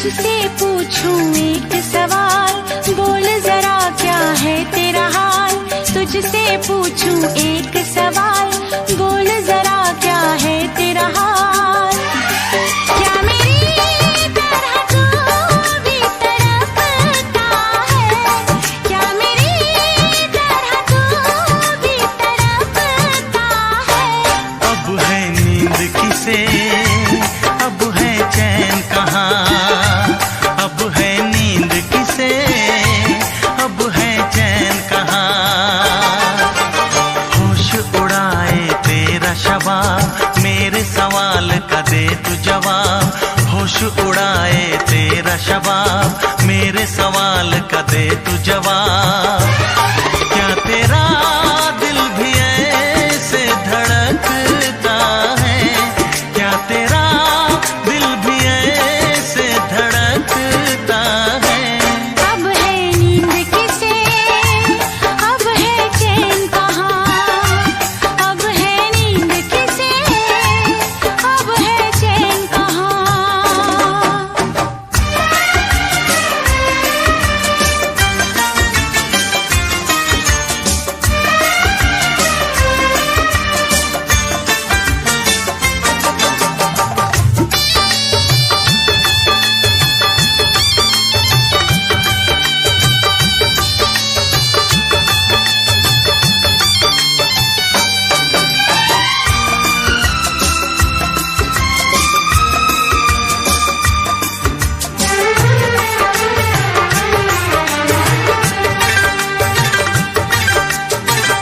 तुझसे पूछूं एक सवाल, बोल जरा क्या है तेरा हाल। तुझसे पूछूं एक सवाल, बोल जरा क्या है तेरा हाल। क्या मेरी तरह तू भी तड़पता है, क्या मेरी तरह तू भी तड़पता है। अब है नींद किसे, अब है चैन कहाँ। अब है नींद किसे, अब है चैन कहाँ। होश उड़ाए तेरा शबाब, मेरे सवाल का दे तू जवाब। होश उड़ाए तेरा शबाब, मेरे सवाल का दे तू जवाब। क्या तेरा दिल भी ऐसे धड़कता है, क्या तेरा दिल भी ऐसे धड़कता है। अब है नींद किसे, अब है चैन कहाँ। अब है नींद किसे, अब है चैन कहाँ।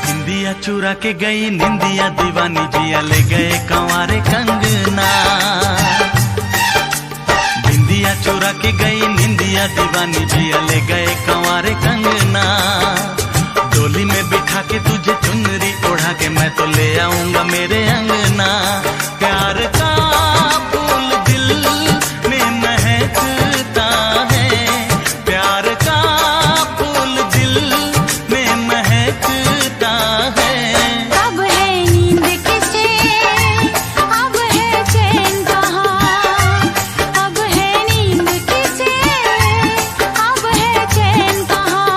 निंदिया चुरा के गई निंदिया दीवानी, जिया ले गए कंवारे कंगना। निंदिया चुरा के गई निंदिया दीवानी, जिया ले गए कंवारे कंगना। डोली में बिठा के तुझे चुनरी ओढ़ा के मैं तो ले आऊंगा मेरे अंगना। प्यार का फूल दिल में महकता है, प्यार का फूल दिल में महकता है। अब है नींद किसे, अब है चैन कहाँ। अब है नींद किसे, अब है चैन कहाँ।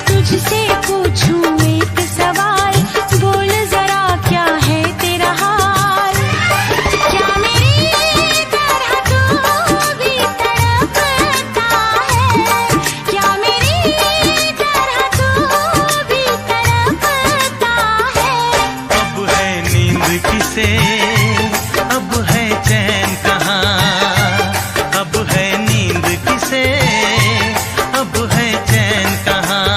तुझसे पूछूं एक सवाल, बोल जरा क्या है तेरा हाल। क्या मेरी तरह तू भी तड़पता है, क्या मेरी तरह तू भी तड़पता है। अब है नींद किसे, अब है चैन कहाँ। अब है नींद किसे, अब है चैन कहाँ।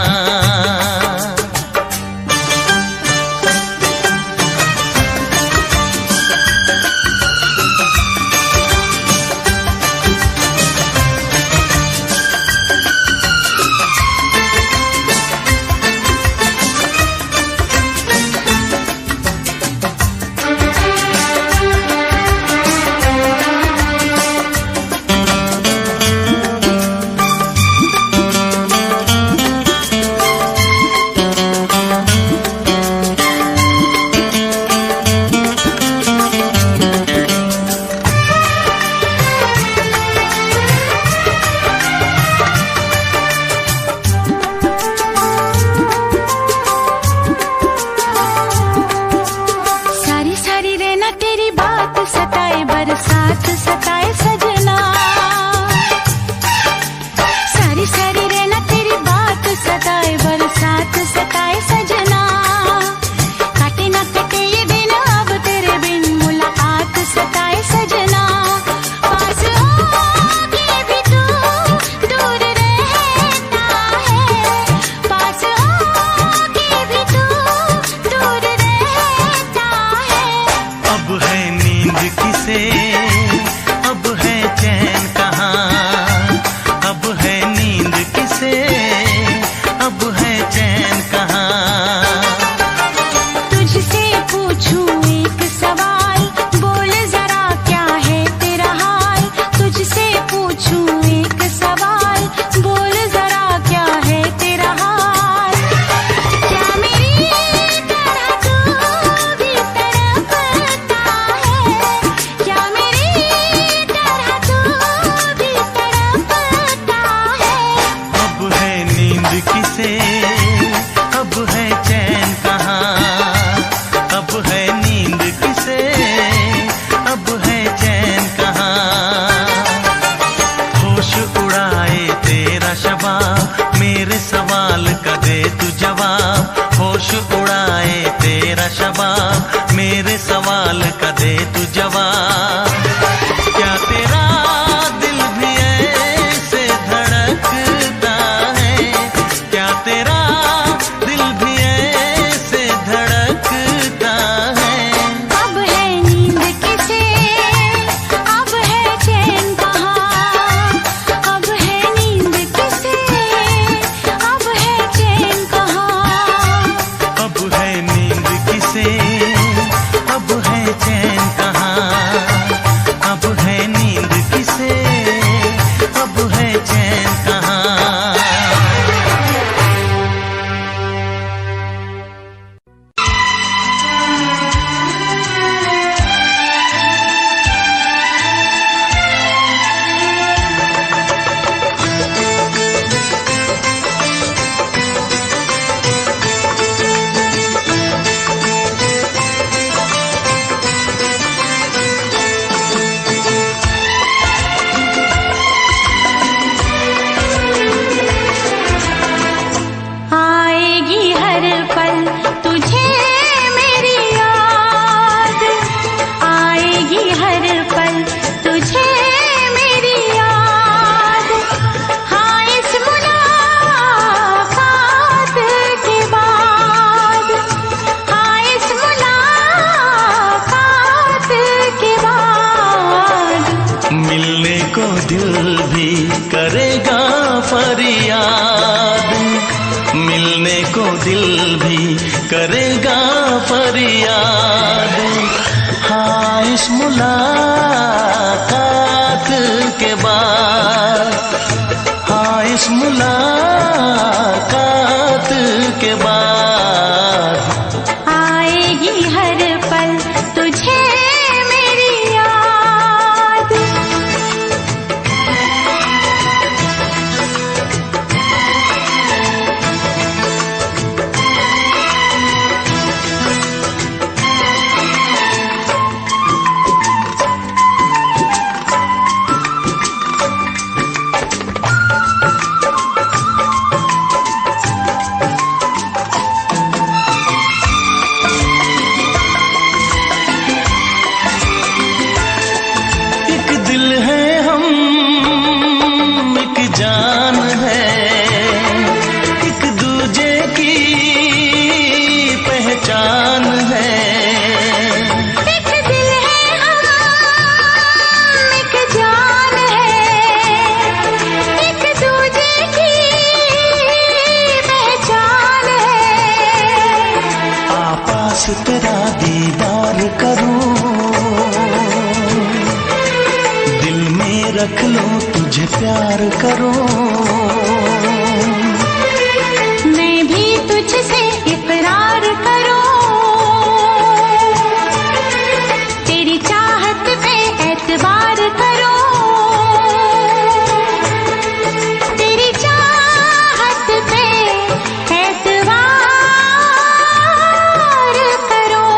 सारी सारी रहना तेरी बात सताए, बरसात सताए सजना। सारी सारी रहना तेरी बात सताए, बरसात सताए सजना। काटे ना कटे ये दिन अब तेरे बिन, मुलाकात सताए सजना। पास होके भी तू दूर रहता है, पास होके भी तू दूर रहता है। अब है नींद किसे, अब है चैन कहाँ। अब है नींद किसे, अब है चैन कहाँ। तुझसे पूछूं एक सवाल, बोल जरा क्या है तेरा हाल। तुझसे पूछूं एक सवाल, बोल जरा क्या है तेरा हाल। क्या मेरी तरह तू भी तड़पता है, क्या मेरी मेरे सवाल का दे तू जवाब। क्या तेरा दिल भी ऐसे धड़कता है? क्या तेरा दिल भी ऐसे धड़कता है? अब है नींद किसे, अब है चैन कहाँ? अब है नींद किसे, अब है चैन कहाँ? अब है नींद किसे, अब है चैन कहाँ? अब है नींद किसे, अब है चैन कहाँ? आएगी हर पल तुझे मेरी याद, आएगी हर पल तुझे मेरी याद। हाँ इस मुलाकात के बाद, हाँ इस मुलाकात के बाद मिलने को दिल भी करेगा फरियाद, मिलने को दिल भी करेगा फरियाद। हाँ इस मुलाकात के बाद, हाँ इस मुलाकात के बाद आएगी हर पल तुझे मेरी याद। एक दिल है हम, एक जान है, एक दूजे की पहचान है। एक दिल है हम, एक जान है, एक दूजे की पहचान है। आपास तेरा दीदार करूं, दिल में रख लो तुझे प्यार करूं। मैं भी तुझसे इकरार करूं, तेरी चाहत पे एतबार करूं, तेरी चाहत पे एतबार करूं।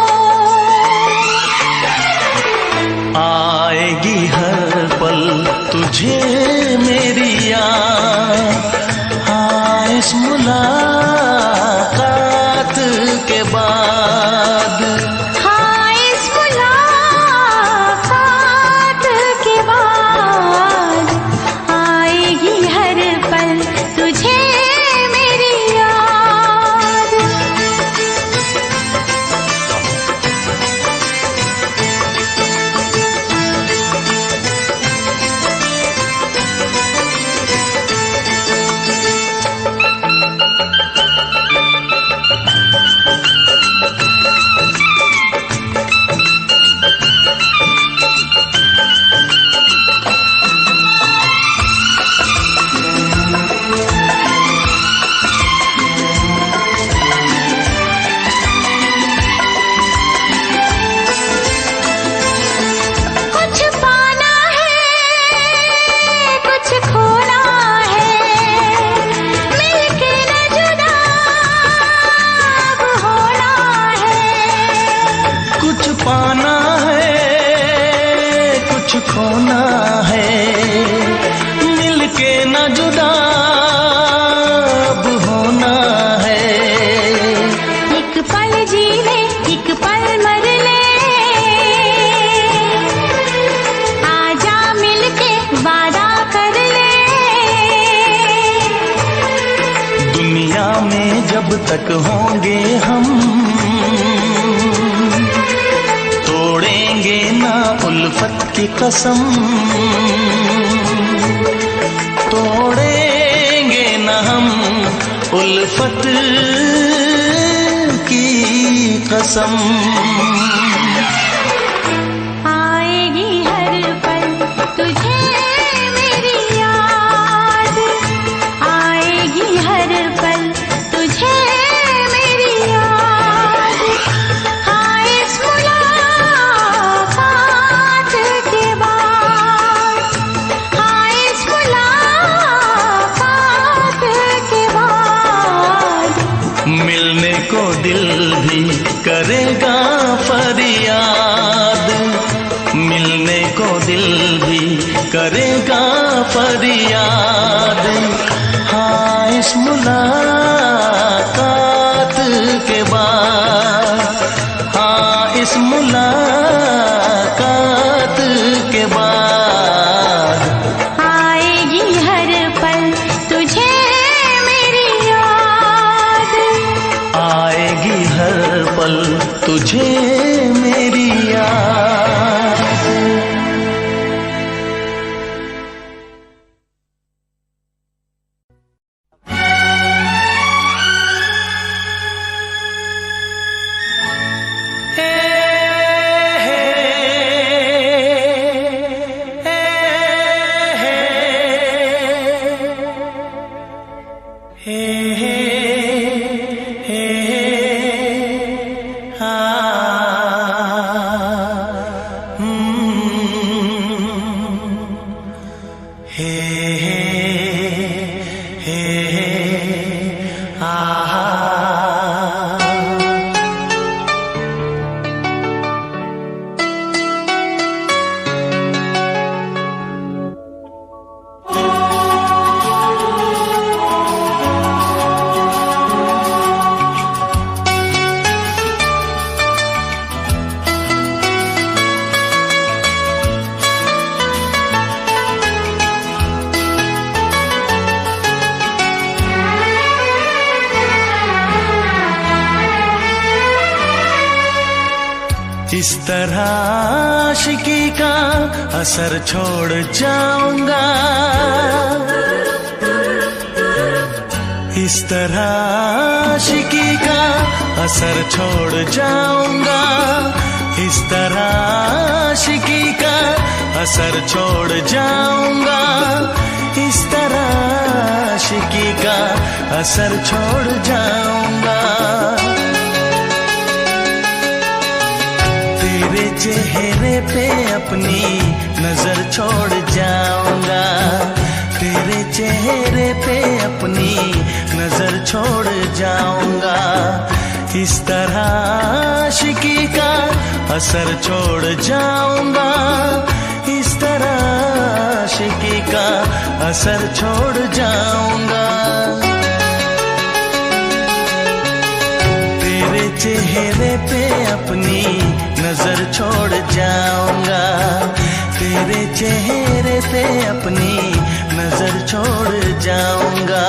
आएगी हर पल तुझे मेरी याद। हाँ इस मुलाकात के बाद, हाँ इस मुलाकात के बाद आएगी हर पल तुझे मेरी याद। खोना है, मिलके न जुदा अब होना है। एक पल जी ले, एक पल मर ले, कब तक होंगे हम, तोड़ेंगे ना उल्फत की कसम, तोड़ेंगे ना हम उल्फत की कसम। आएगी हर पल तुझे मेरी याद, आएगी हर पल तुझे मेरी याद। हाँ इस मुलाकात के बाद, हाँ इस मुलाकात के बाद मिलने को दिल भी करेगा फरियाद, मिलने को दिल भी करेगा फरियाद। हाँ इस मुलाकात के बाद, हाँ इस मुलाकात के बाद आएगी हर पल तुझे मेरी याद, आएगी हर पल तुझे मेरी याद। इस तरह आशिकी का असर छोड़ जाऊंगा, इस तरह आशिकी का असर छोड़ जाऊंगा, इस तरह आशिकी का असर छोड़ जाऊंगा, इस तरह आशिकी का असर छोड़ जाऊंगा। तेरे चेहरे पे अपनी नजर छोड़ जाऊंगा, तेरे चेहरे पे अपनी नजर छोड़ जाऊंगा। इस तरह आशिकी का असर छोड़ जाऊंगा, इस तरह आशिकी का असर छोड़ जाऊंगा। तेरे चेहरे पे अपनी नजर छोड़ जाऊंगा, तेरे चेहरे पे अपनी नजर छोड़ जाऊंगा।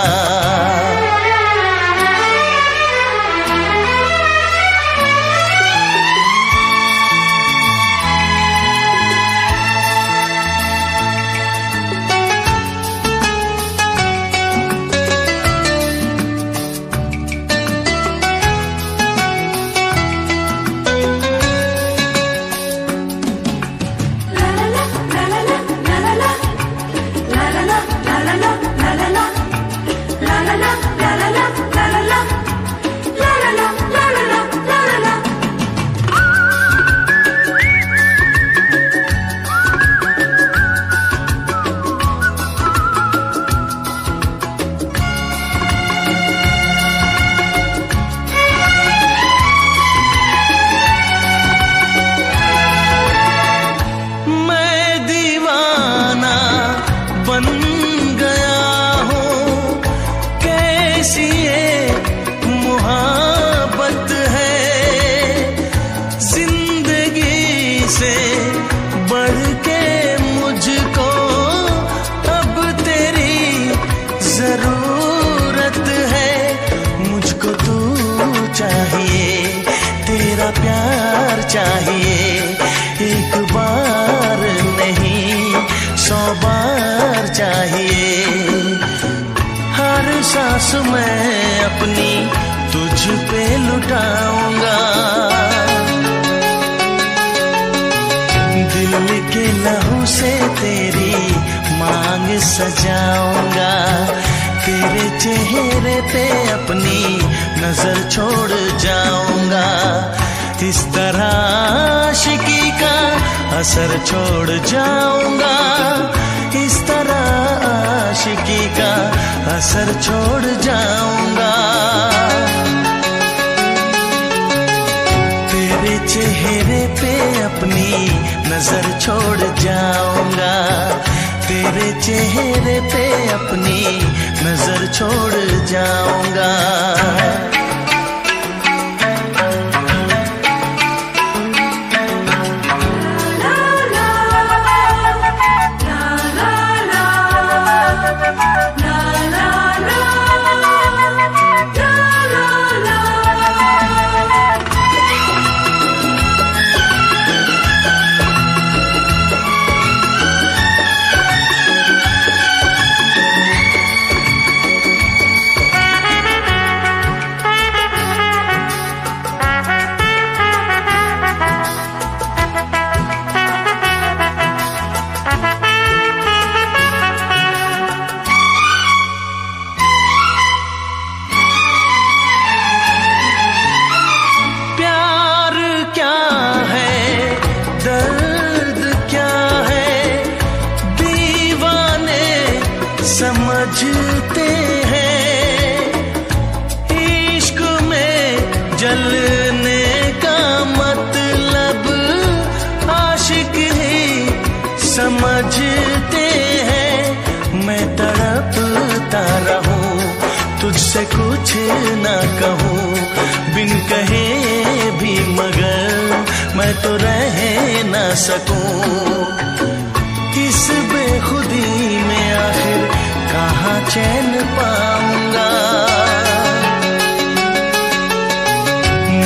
जरूरत है मुझको सांस मैं अपनी तुझ पे लुटाऊंगा, दिल के लहू से तेरी मांग सजाऊंगा, तेरे चेहरे पे अपनी नजर छोड़ जाऊंगा, इस तरह आशिकी का असर छोड़ जाऊंगा, इस तरह आशिकी का असर छोड़ जाऊंगा, तेरे चेहरे पे अपनी नजर छोड़ जाऊंगा, तेरे चेहरे पे अपनी नजर छोड़ जाऊंगा। समझते हैं इश्क में जलने का मतलब आशिक ही समझते हैं, मैं तड़पता रहूं तुझसे कुछ ना कहूं, बिन कहे भी मगर मैं तो रह ना सकूं, इस बेखुदी में आखिर कहाँ चैन पाऊंगा,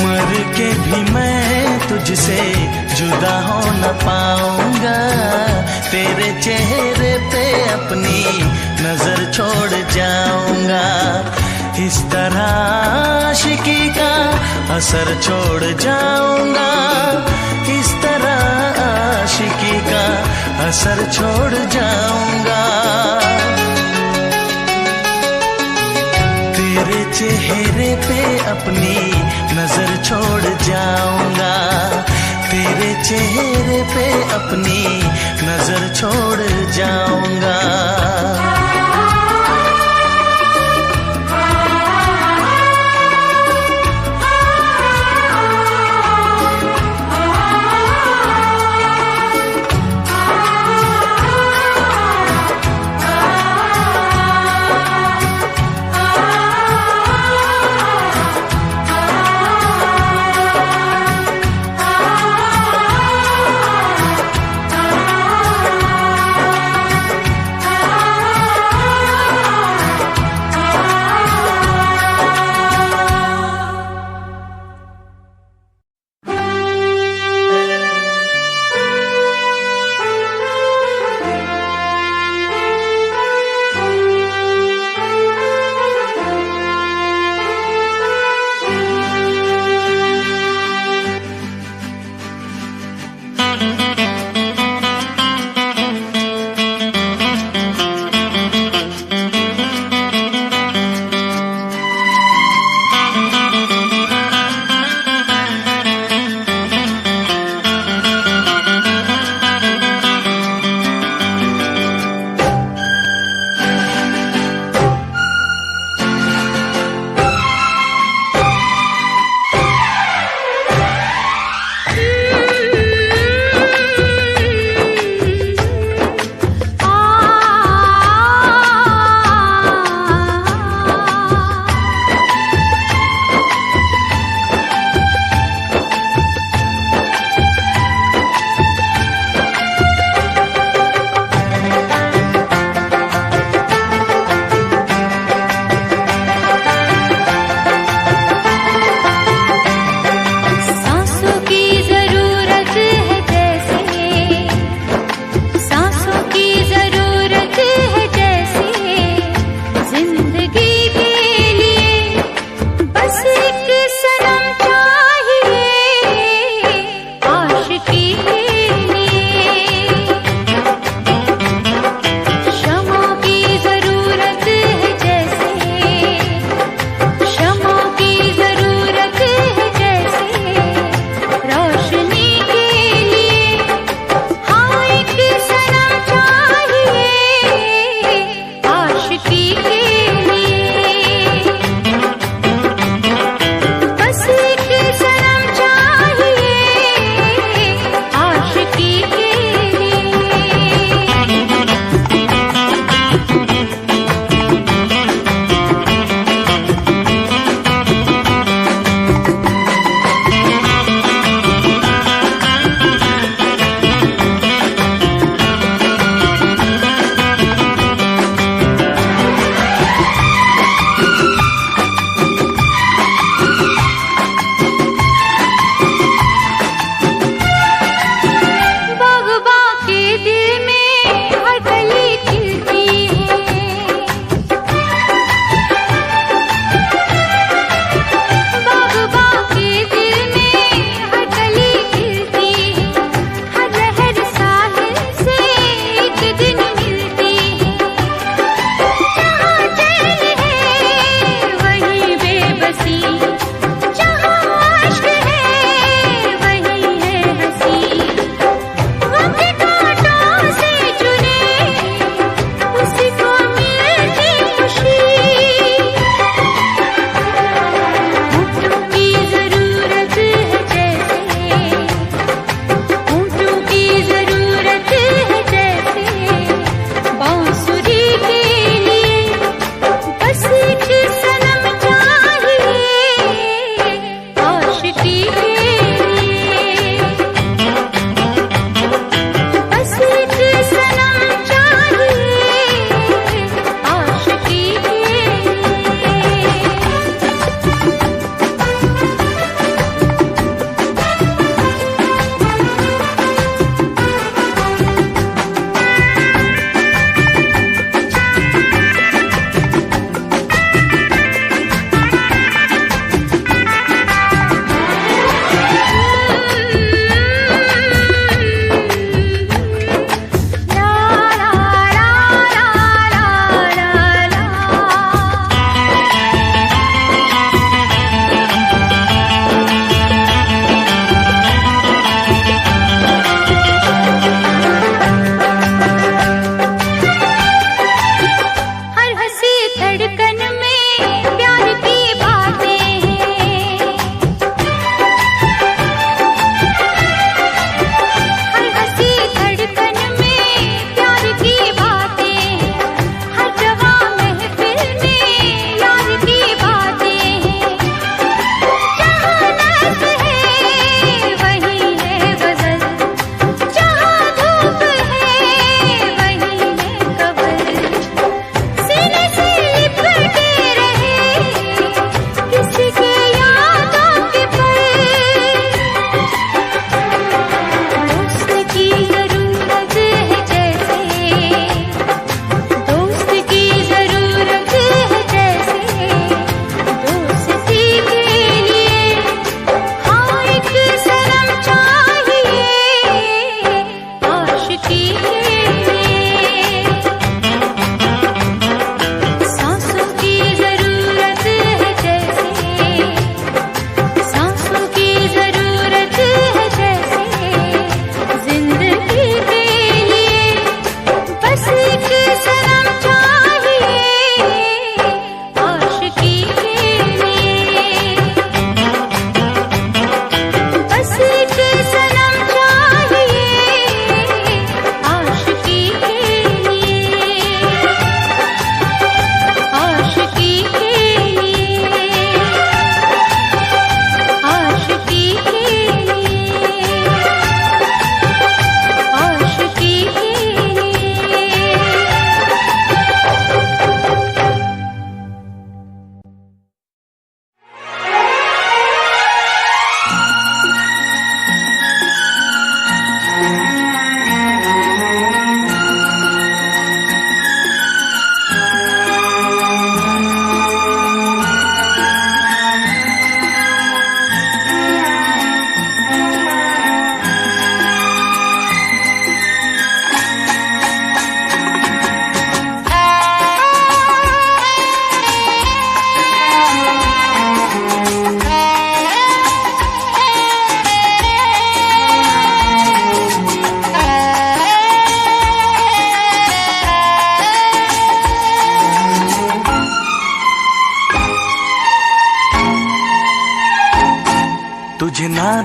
मर के भी मैं तुझसे जुदा हो न पाऊंगा, तेरे चेहरे पे अपनी नजर छोड़ जाऊंगा, इस तरह आशिकी का असर छोड़ जाऊंगा, इस तरह आशिकी का असर छोड़ जाऊंगा, तेरे चेहरे पे अपनी नजर छोड़ जाऊंगा, तेरे चेहरे पे अपनी नजर छोड़ जाऊंगा।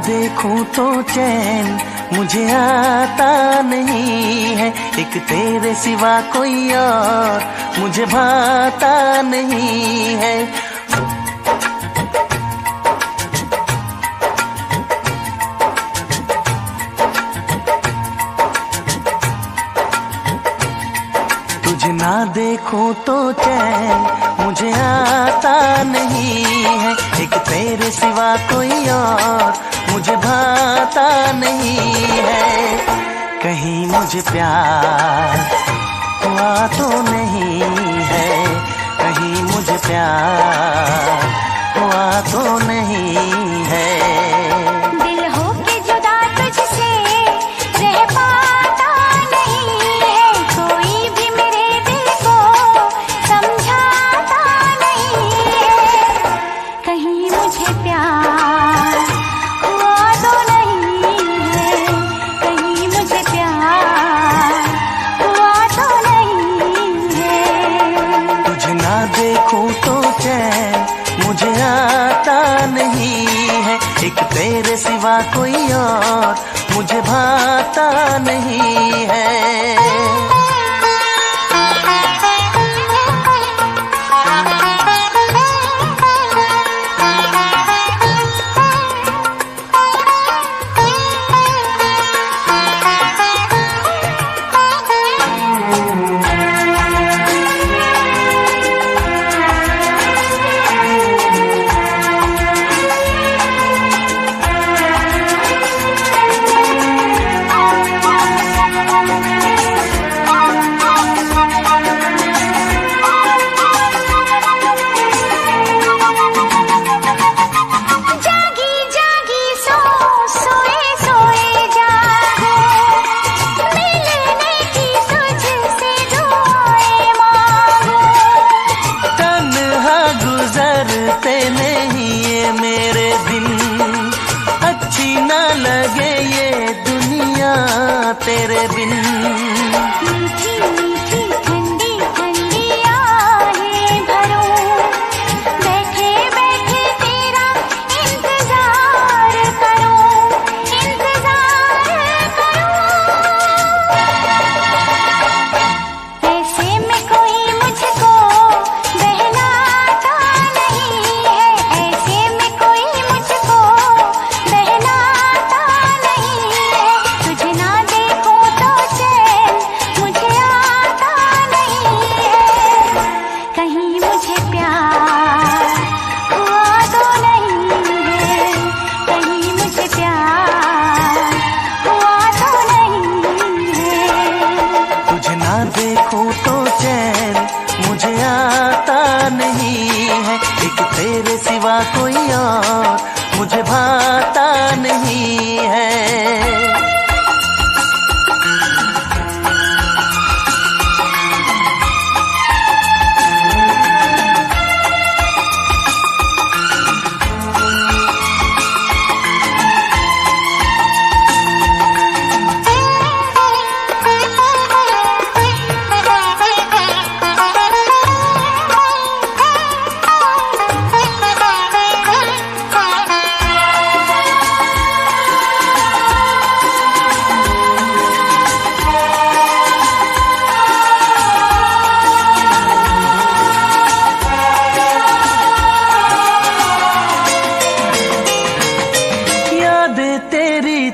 देखूं तो चैन मुझे आता नहीं है, एक तेरे सिवा कोई और मुझे भाता नहीं है। तुझे ना देखूं तो चैन मुझे आता नहीं है, एक तेरे सिवा कोई और मुझे भाता नहीं है। कहीं मुझे प्यार हुआ तो नहीं है, कहीं मुझे प्यार हुआ तो नहीं है। दिल हो के जुदा तुझसे रह पाता नहीं है, कोई भी मेरे दिल को समझाता नहीं है। कहीं मुझे प्यार हुआ तो नहीं है, कहीं मुझे प्यार हुआ तो नहीं है। तुझे ना देखूं तो चैन मुझे आता नहीं है, एक तेरे सिवा कोई और मुझे भाता नहीं है। तेरे बिन मीठी मीठी ठंडी ठंडी आहें भरूं, बैठे बैठे तेरा इंतजार करूं, इंतजार करूं। ऐसे में कोई मुझको बहलाता नहीं है, ऐसे में कोई मुझको बहलाता नहीं है। तुझे ना देखूं तो चैन मुझे आता नहीं है, कहीं मुझे प्यार हुआ तो नहीं है, कहीं मुझे प्यार हुआ तो नहीं है। तुझे ना देखूं तो चैन मुझे आता नहीं है, एक तेरे सिवा कोई और मुझे भाता नहीं है।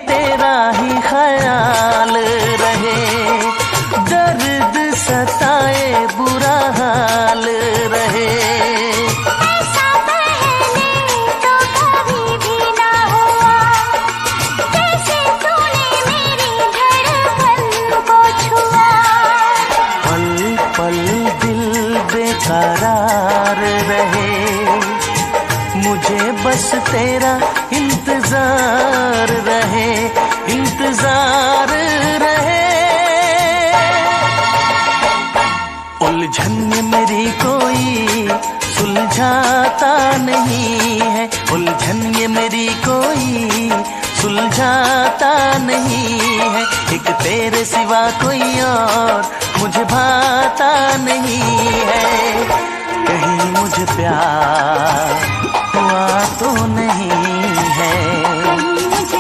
तेरा ही ख्याल रहे, दर्द सताए बुरा हाल रहे। ऐसा पहले तो कभी भी ना हुआ, कैसे तूने मेरी धड़कन को छुआ। पल पल दिल बेकरार रहे, मुझे बस तेरा इंतजार रहे, इंतजार रहे। उलझन में मेरी कोई सुलझाता नहीं है, उलझन ये मेरी कोई सुलझाता नहीं है। एक तेरे सिवा कोई और मुझे भाता नहीं है। कहीं मुझे प्यार हुआ तो नहीं है, कहीं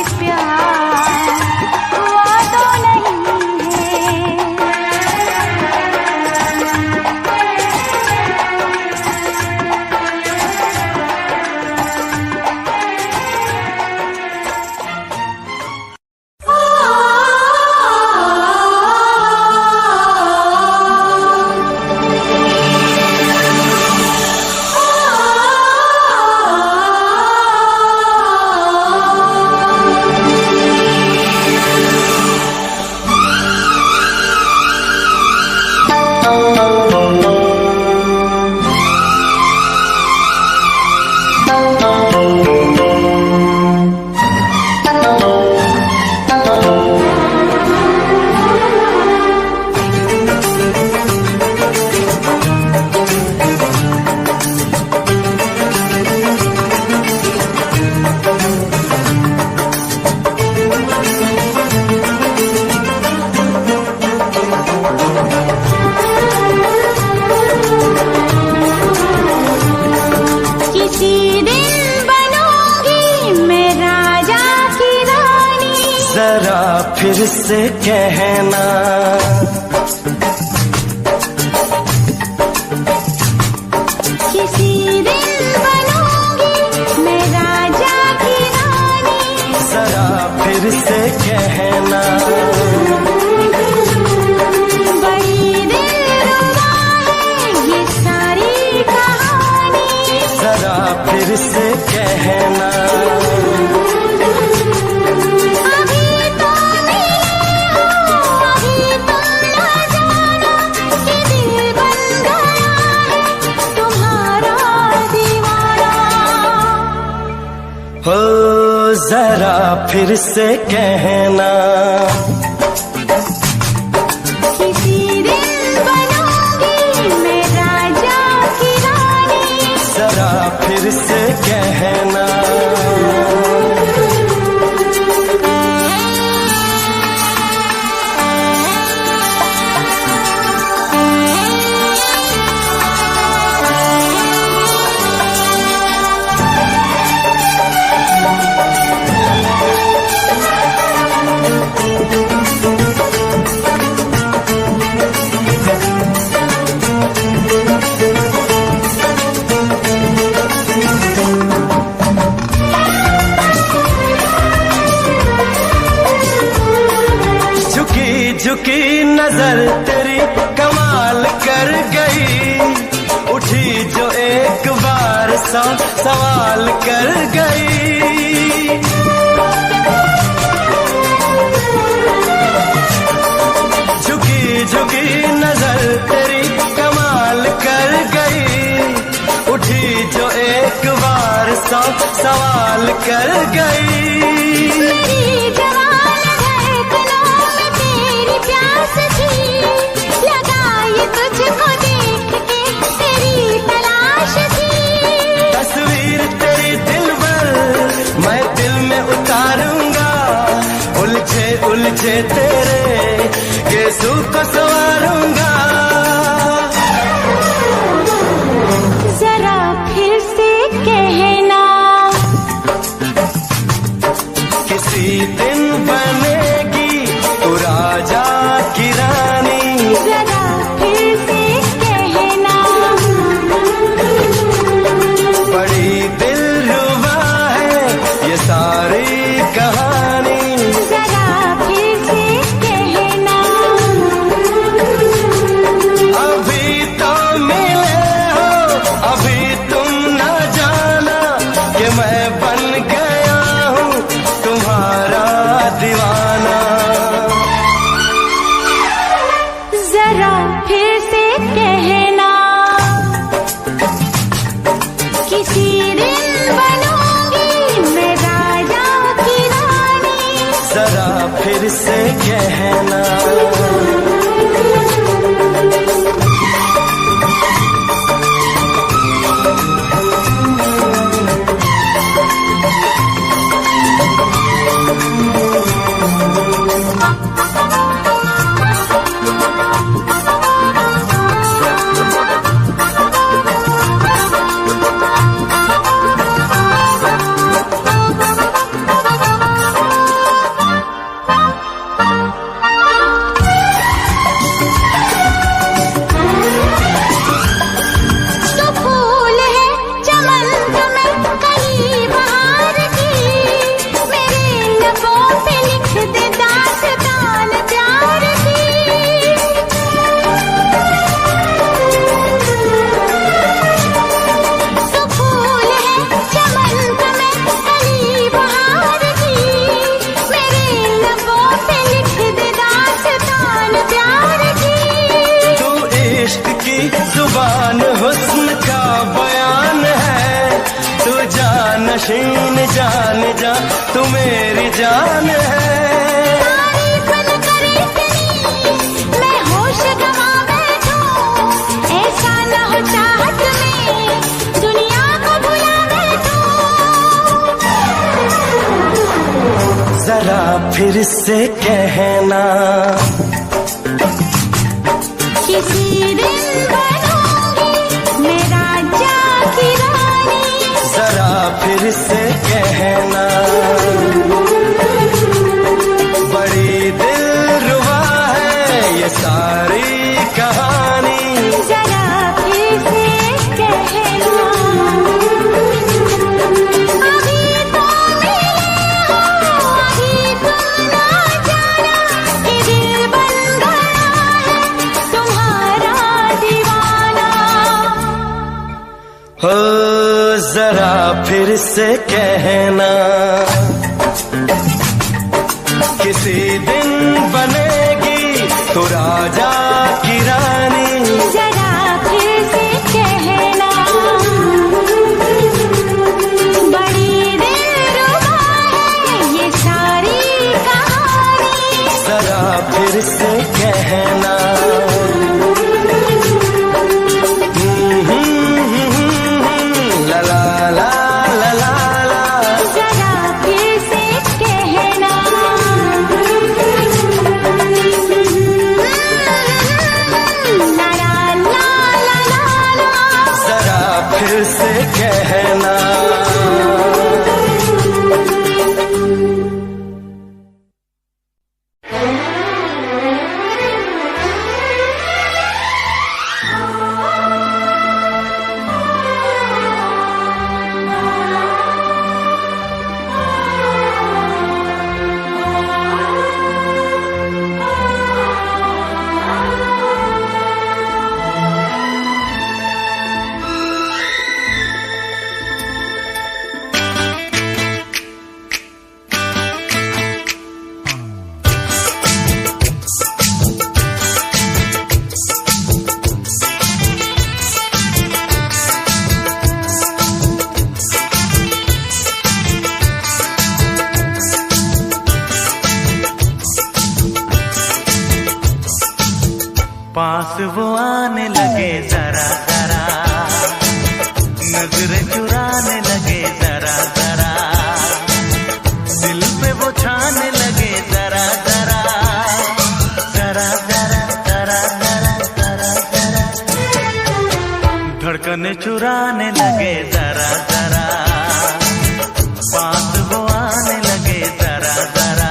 जरा फिर से कहना, किसी दिन बनूंगी मैं राजा की रानी। जरा फिर से कहना, बड़ी दिलरुबा है ये सारी कहानी। जरा फिर से कहना, हो जरा फिर से कहना, किसी दिन बनूंगी मैं राजा की रानी। जरा फिर से कहना, झुकी नजर तेरी कमाल कर गई, उठी जो एक बार सवाल कर गई। झुकी झुकी नजर तेरी कमाल कर गई, उठी जो एक बार सवाल कर गई। तुझको देख के तेरी तलाश थी, तस्वीर तेरी दिल भर मैं दिल में उतारूंगा, उलझे उलझे तेरे केसू को संवारूंगा। जरा फिर से कहना, किसी दिन बनेगी तू राजा की रानी। जरा फिर से कहना, बड़ी दिलरुबा है ये सारी कहानी। जरा फिर से कहना, अभी तो मिले हो अभी तुम न जाना कि मैं बन गया हूँ तुम्हारा दीवाना। जरा फिर से कहना, किसी दिन बनूंगी मैं राजा की रानी। जरा फिर से कहना, जुबान हुस्न का बयान है, तू जानशीन जान जा तू मेरी जान है। तारीफ न करे इतनी, मैं होश गंवा बैठूं, ऐसा न हो चाहत में दुनिया को भुला बैठूं। जरा फिर से कहना, किसी दिन बनूंगी मैं राजा की रानी। जरा फिर से कहना, फिर से कहना, किसी दिन बनेगी तो राजा की रानी। जरा फिर से कहना, बड़ी दिलरुबा है ये सारी कहानी। जरा फिर से कहना, ला ला ला ला ला ला। जरा फिर से कहना, ला ला ला ला ला। जरा फिर से कहना। पास वो आने लगे जरा जरा, नजरें चुराने लगे जरा जरा, दिल पे वो छाने लगे जरा जरा, जरा जरा जरा जरा जरा जरा, धड़कने चुराने लगे जरा जरा, पास वो आने लगे जरा जरा।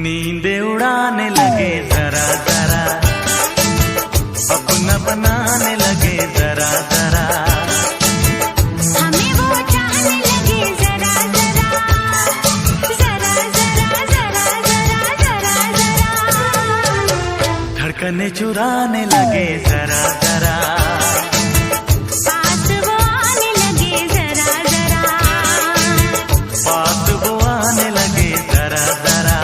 नींदे उड़ाने लगे जरा जरा, अपना बनाने लगे जरा जरा, हमें वो चाहने लगे जरा जरा, जरा जरा जरा जरा जरा जरा, धड़कने चुराने लगे जरा जरा, पास वो आने लगे जरा जरा, पास वो आने लगे जरा जरा।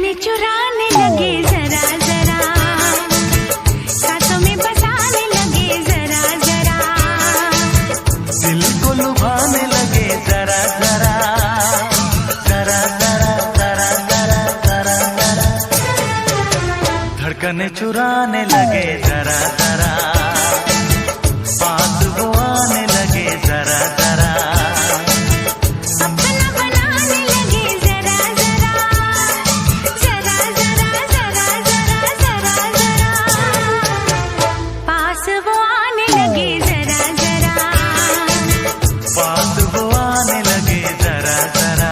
धड़कने चुराने लगे जरा जरा, सांसों में बसाने लगे जरा जरा, दिल को लुभाने लगे जरा जरा, जरा जरा जरा जरा जरा जरा, धड़कने चुराने लगे जरा जरा, पास वो आने लगे जरा जरा, अपना बनाने लगे जरा जरा, जरा जरा जरा जरा जरा जरा, पास वो आने लगे जरा जरा, पास वो आने लगे जरा जरा,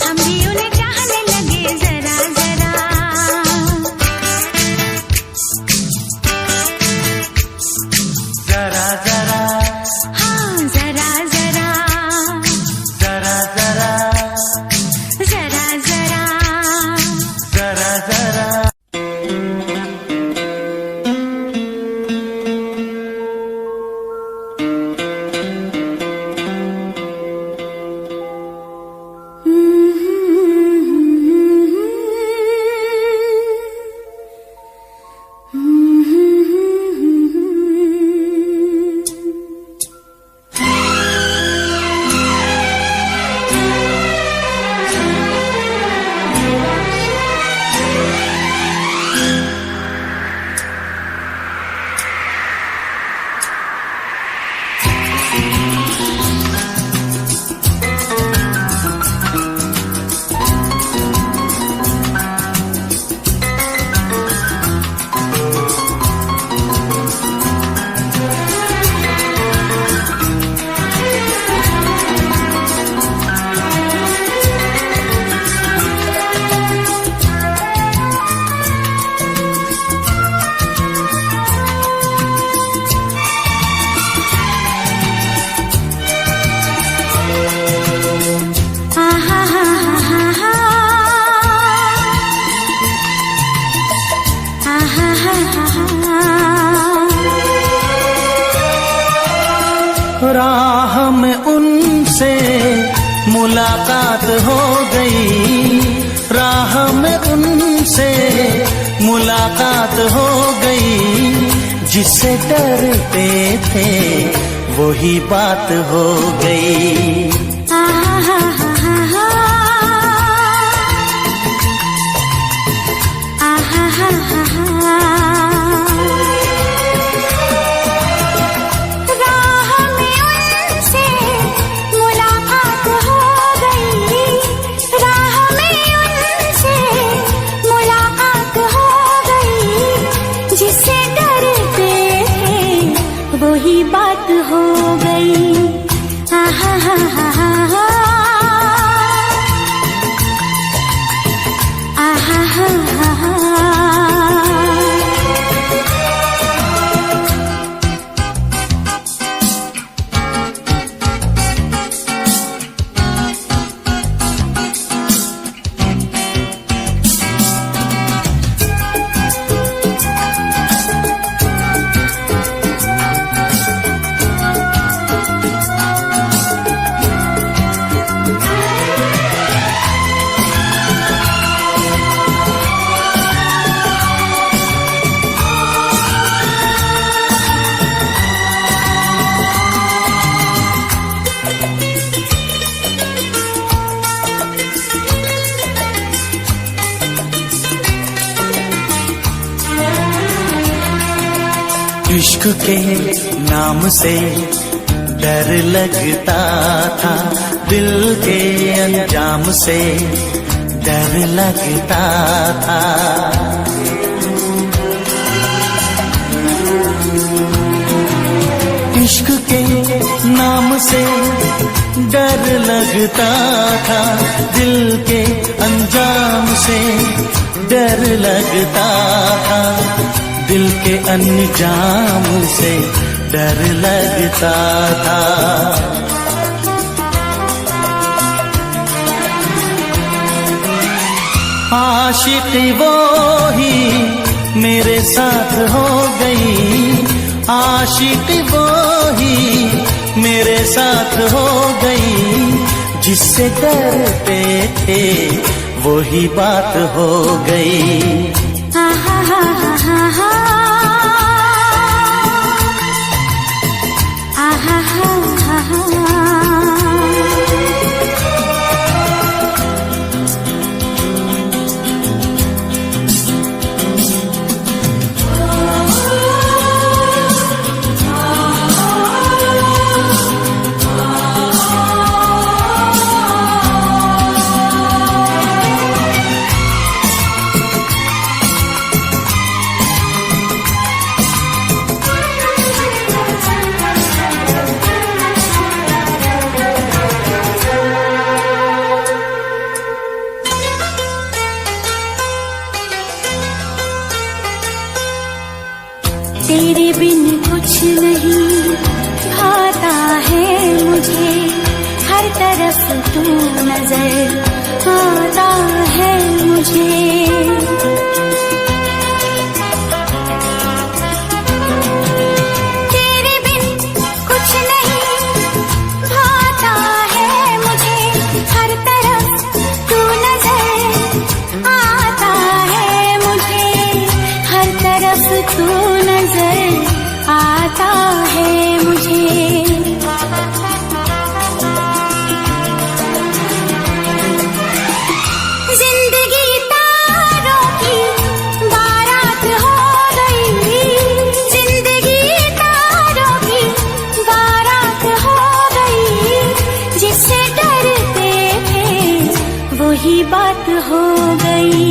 हम भी उन्हें चाहने लगे जरा जरा, जरा जरा, हाँ जरा जरा, जरा जरा, जरा जरा, जरा जरा। राह में उनसे मुलाकात हो गई, राह में उनसे मुलाकात हो गई, जिससे डरते थे वही बात हो गई। वही बात हो गई। आहा हा हा हा हा, आहा हा हा हा। इश्क के नाम से डर लगता था, दिल के अंजाम से डर लगता था। इश्क के नाम से डर लगता था, दिल के अंजाम से डर लगता था, दिल के अंजाम से डर लगता था। आशिक वो ही मेरे साथ हो गई, आशिक वो ही मेरे साथ हो गई, जिससे डरते थे वही बात हो गई। आहा हा हा हा हा आहा हा हा हा। तेरे बिन कुछ नहीं भाता है मुझे, हर तरफ तू नजर आता है मुझे। तेरे बिन कुछ नहीं भाता है मुझे, हर तरफ तू नजर आता है मुझे, हर तरफ तू नजर आता है मुझे। जिंदगी तारों की बारात हो गई, जिंदगी तारों की बारात हो गई। जिससे डरते थे वही बात हो गई।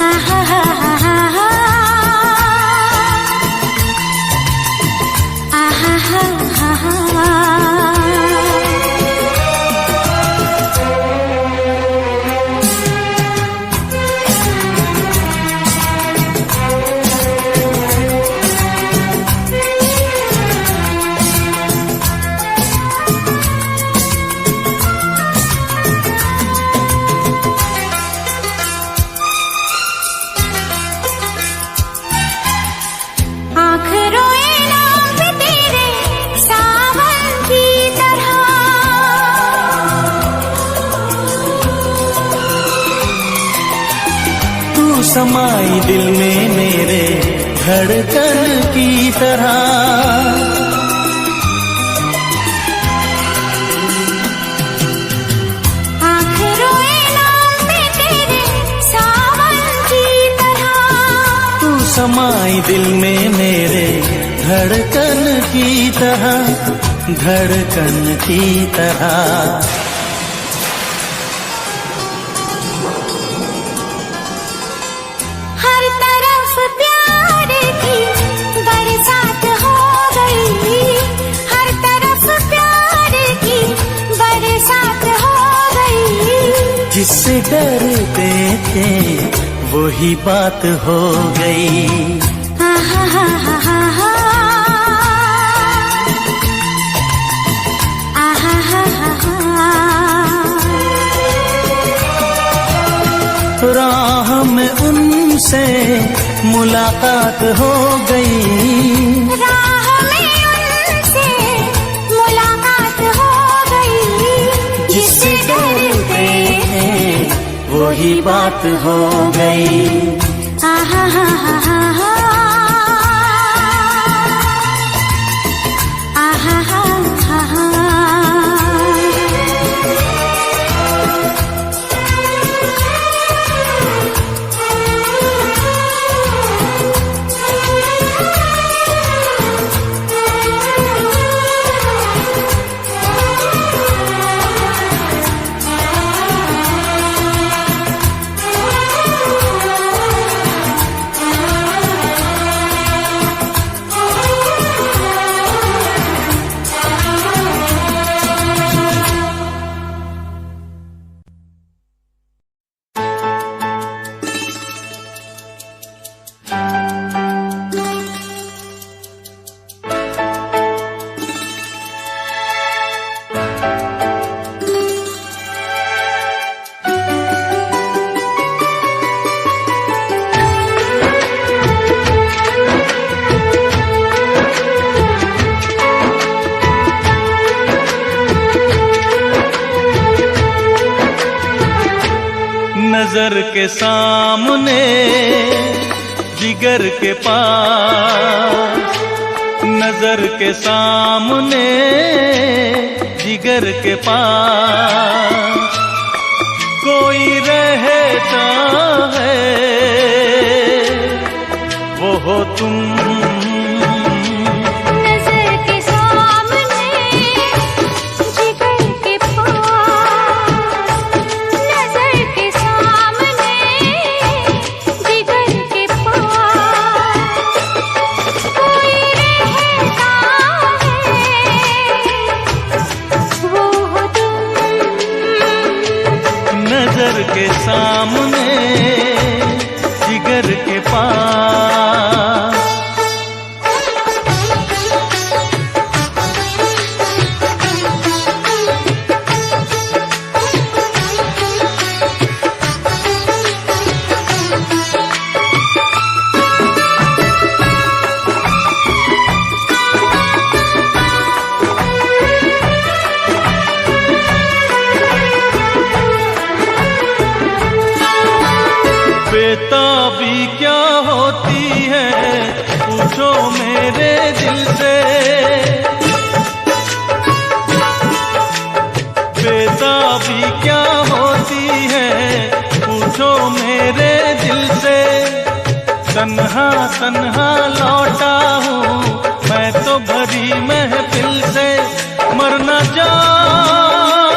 आहा हा हा हा हा आहा हा हा हा। आँख रोए नाम तेरे सावन की तरह, तू समाई दिल में मेरे धड़कन की तरह। आँख रोए नाम तेरे सावन की तरह। तू समाई दिल में मेरे धड़कन की तरह, धड़कन की तरह। हर तरफ प्यार की बरसात हो गई, हर तरफ प्यार की बरसात हो गई। जिससे डरते थे वही बात हो गई। आहा हा हा हा हा आहा हा हा हा। राह में उनसे मुलाकात हो गई, राह में उनसे मुलाकात हो गई। जिससे डरते थे वही बात हो गई। आहा हा हा हा हा आहा हा हा हा। नजर के सामने जिगर के पास, नजर के सामने जिगर के पास कोई रहता है, वो हो तुम। नजर के सामने जिगर के पास, नजर के सामने जिगर के पास कोई रहता है, वो हो तुम। नजर के सामने जिगर के पास। बेताबी क्या होती है पूछो मेरे दिल से, बेताबी क्या होती है पूछो मेरे दिल से। तन्हा तन्हा लौटा हूँ मैं तो भरी महफिल से, मर न जाऊं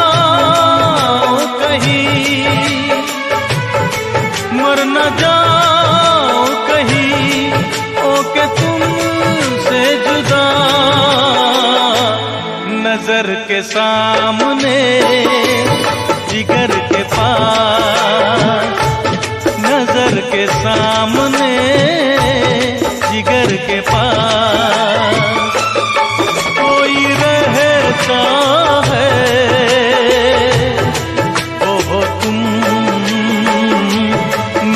कहीं, मर न जाओ कहीं, ओके तुमसे जुदा। नजर के सामने जिगर के पास, नजर के सामने जिगर के पास कोई रहता है, वो हो तुम।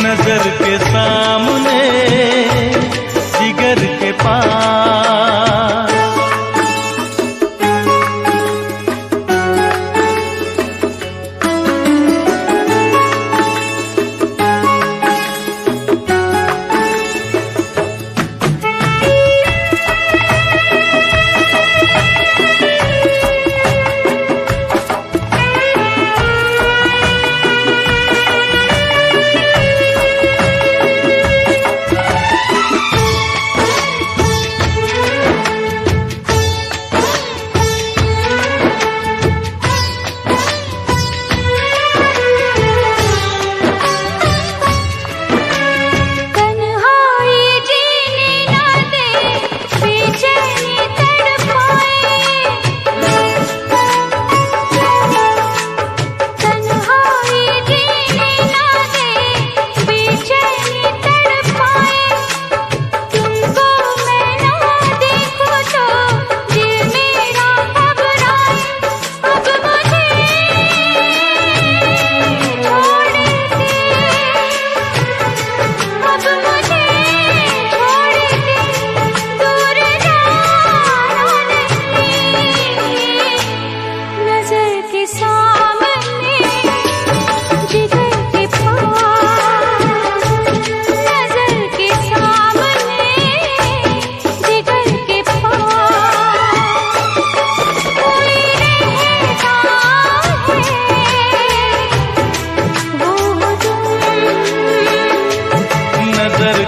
नजर के सामने जिगर के पास।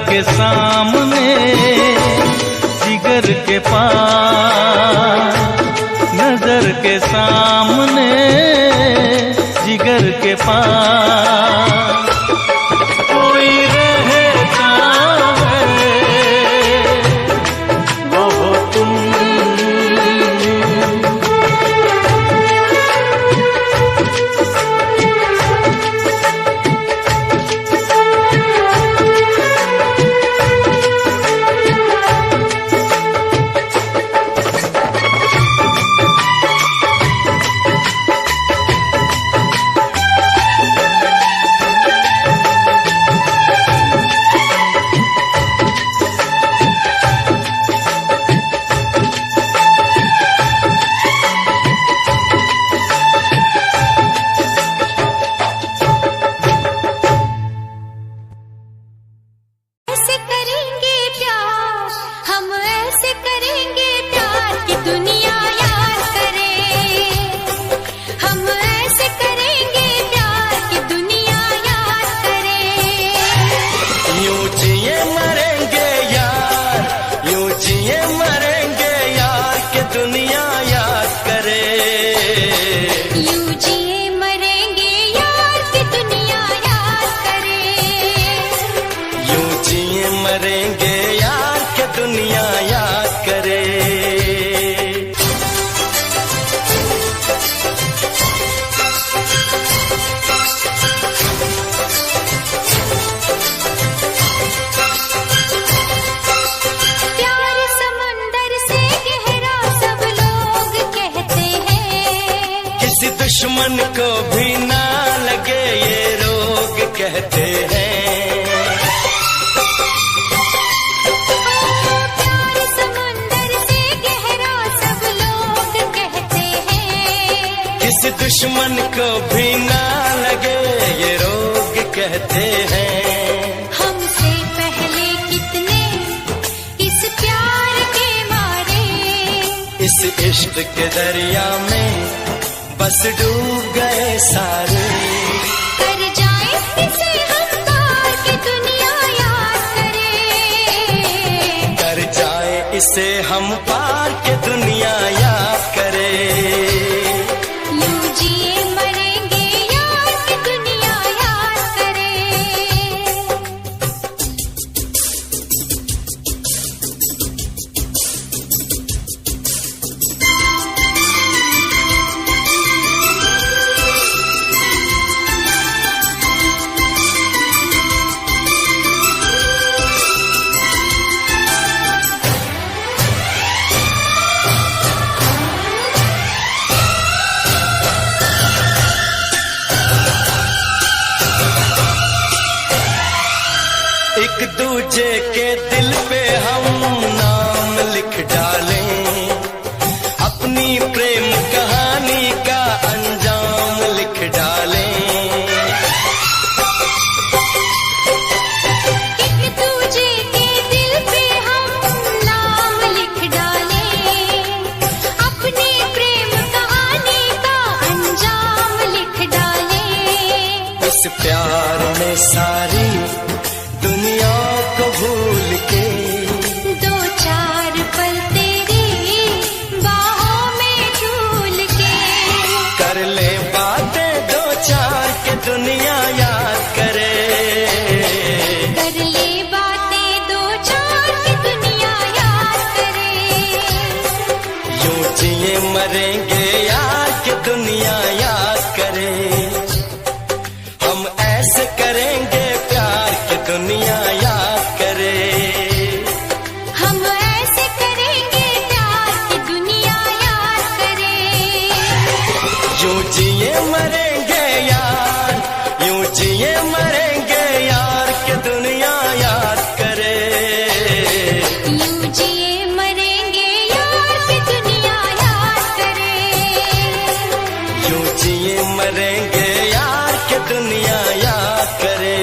के सामने जिगर के पास, नजर के सामने जिगर के पास कोई रहता है, वो हो तुम। दुश्मन को भी ना लगे ये रोग कहते हैं। प्यार समुंदर से गहरा सब लोग कहते हैं। किसी दुश्मन को भी ना लगे ये रोग कहते हैं। हमसे पहले कितने इस प्यार के मारे, इस इश्क के दरिया में बस डूब गए सारे। कर जाए इसे हम पार के दुनिया याद करे। कर जाए इसे हम पार के दुनिया याद करे। यूं जिए मरेंगे यार के दुनिया याद करे। एक दूजे के दिल पे हम नाम लिख डालें, अपनी प्रेम कहानी का अंजाम लिख डालें। एक दूजे के दिल पे हम नाम लिख डालें, अपनी प्रेम कहानी का अंजाम लिख डालें। इस प्यार में सारी दुनिया को भूल के दो चार पल तेरी बाहों में झूल के कर ले बातें दो चार के दुनिया याद करे। कर ले बातें दो चार की दुनिया याद करे। यूं जिए मरेंगे यार के दुनिया याद करे। हम ऐसे करेंगे प्यार की दुनिया याद करे। हम ऐसे करेंगे प्यार की दुनिया याद करे। यूं जिए मरेंगे यार, यूं जिए मरेंगे यार के दुनिया याद करे। यूं जिए मरेंगे यार की दुनिया याद करे। यूं जिए मरेंगे यार के दुनिया याद करे।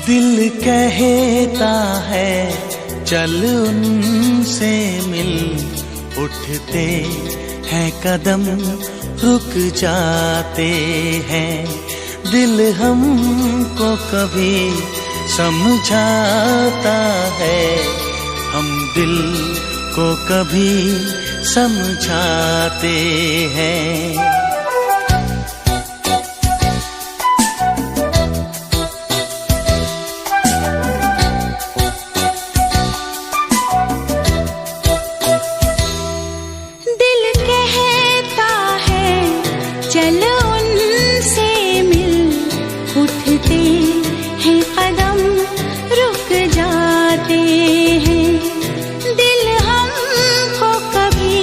दिल कहता है चल उनसे मिल, उठते हैं कदम रुक जाते हैं। दिल हमको कभी समझाता है, हम दिल को कभी समझाते हैं। दिल हमको कभी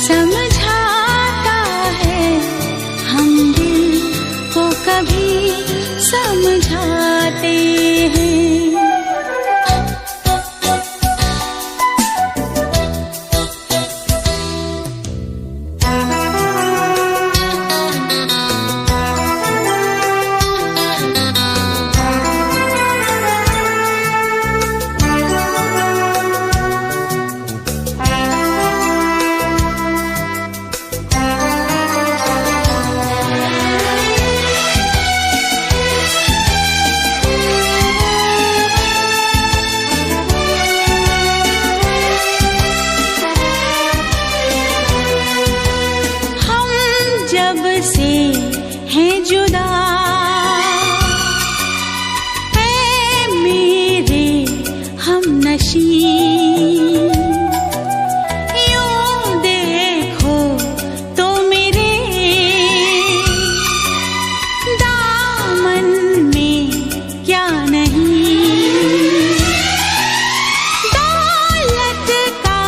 समझाता है, नशी। यूं देखो तो मेरे दामन में क्या नहीं। दौलत का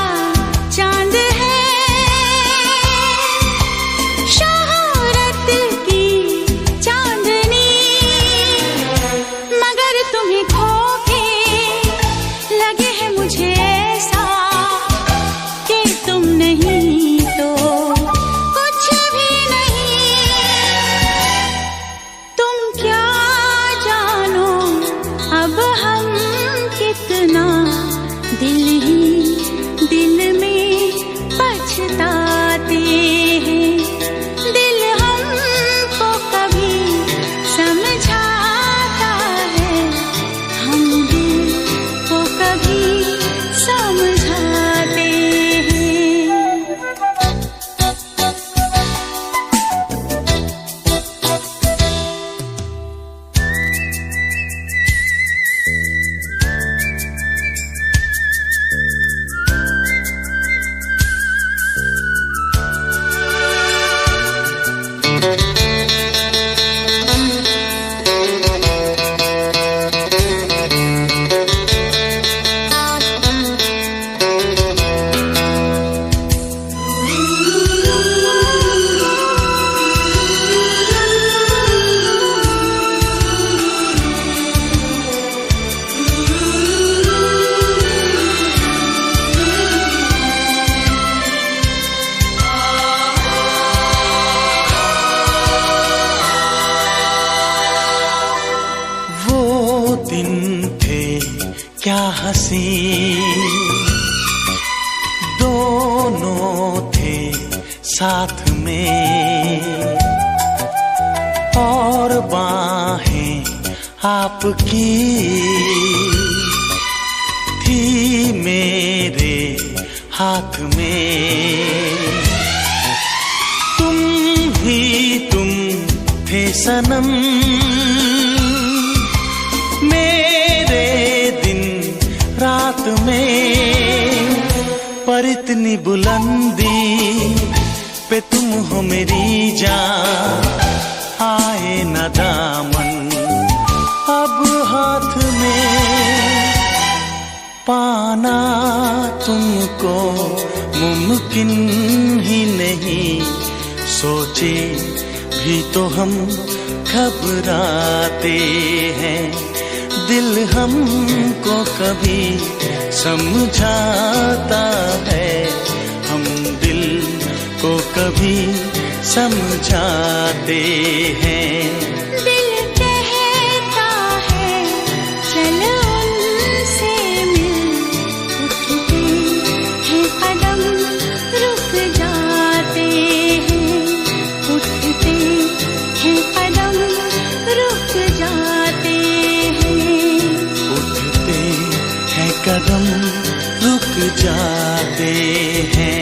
चांद है, शोहरत की चांदनी, मगर तुम्हें खो के लगे है मुझे ऐसा कि तुम नहीं तो कुछ भी नहीं। तुम क्या जानो अब हम कितना दिल ही दिल में पछताते हैं। दिल हमको कभी समझाता है, हम दिल को कभी समझाते हैं। वो दिन थे क्या हंसी, दोनों थे साथ में, और बाहें आपकी थी मेरे हाथ में। तुम ही तुम थे सनम, मेरे दिन रात में, पर इतनी बुलंदी पे तुम हो मेरी जान। आए न दामन अब हाथ में, पाना तुमको मुमकिन ही नहीं। सोचे भी तो हम घबराते हैं, दिल हमको कभी समझाता है, हम दिल को कभी समझाते हैं। दिल कहता है चल उनसे मिल, उठते हैं कदम रुक जाते हैं, उठते हैं कदम रुक जाते हैं, उठते हैं कदम रुक जाते हैं।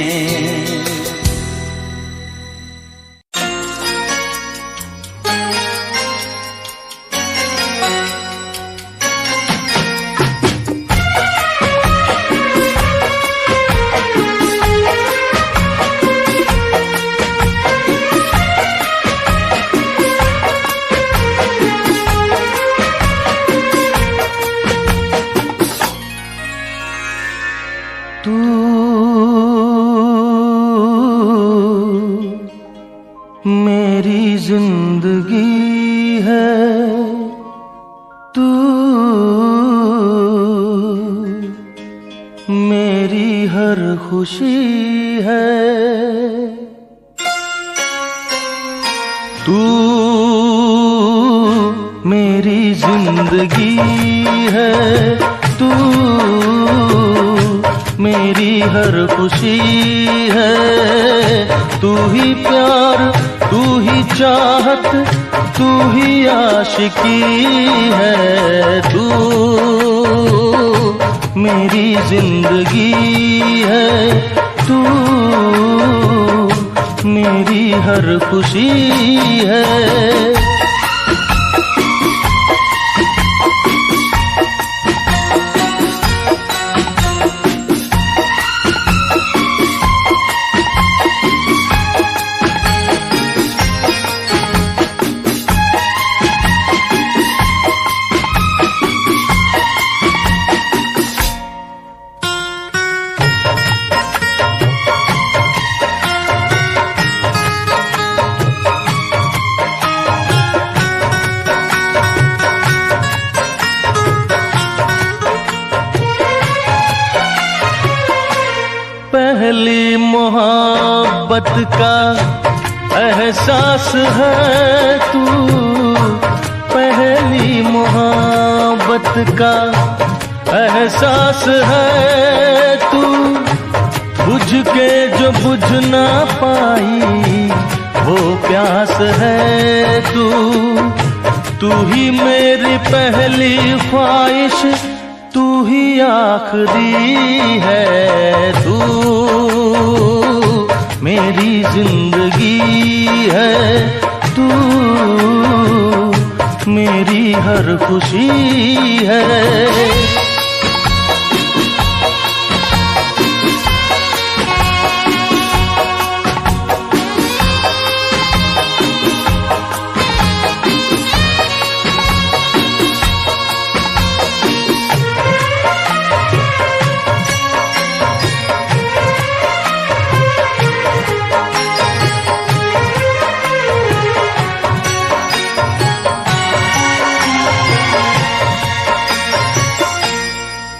मेरी जिंदगी है तू, मेरी हर खुशी है तू, मेरी जिंदगी है तू, मेरी हर खुशी है। तू ही प्यार, तू ही चाहत, तू ही आशिकी है। तू मेरी जिंदगी है तू, मेरी हर खुशी है। पहली मोहब्बत का एहसास है तू, पहली मोहब्बत का एहसास है तू, बुझ के जो बुझ ना पाई वो प्यास है तू। तू ही मेरी पहली ख्वाहिश, तू ही आखिरी है, तू मेरी जिंदगी है, तू मेरी हर खुशी है।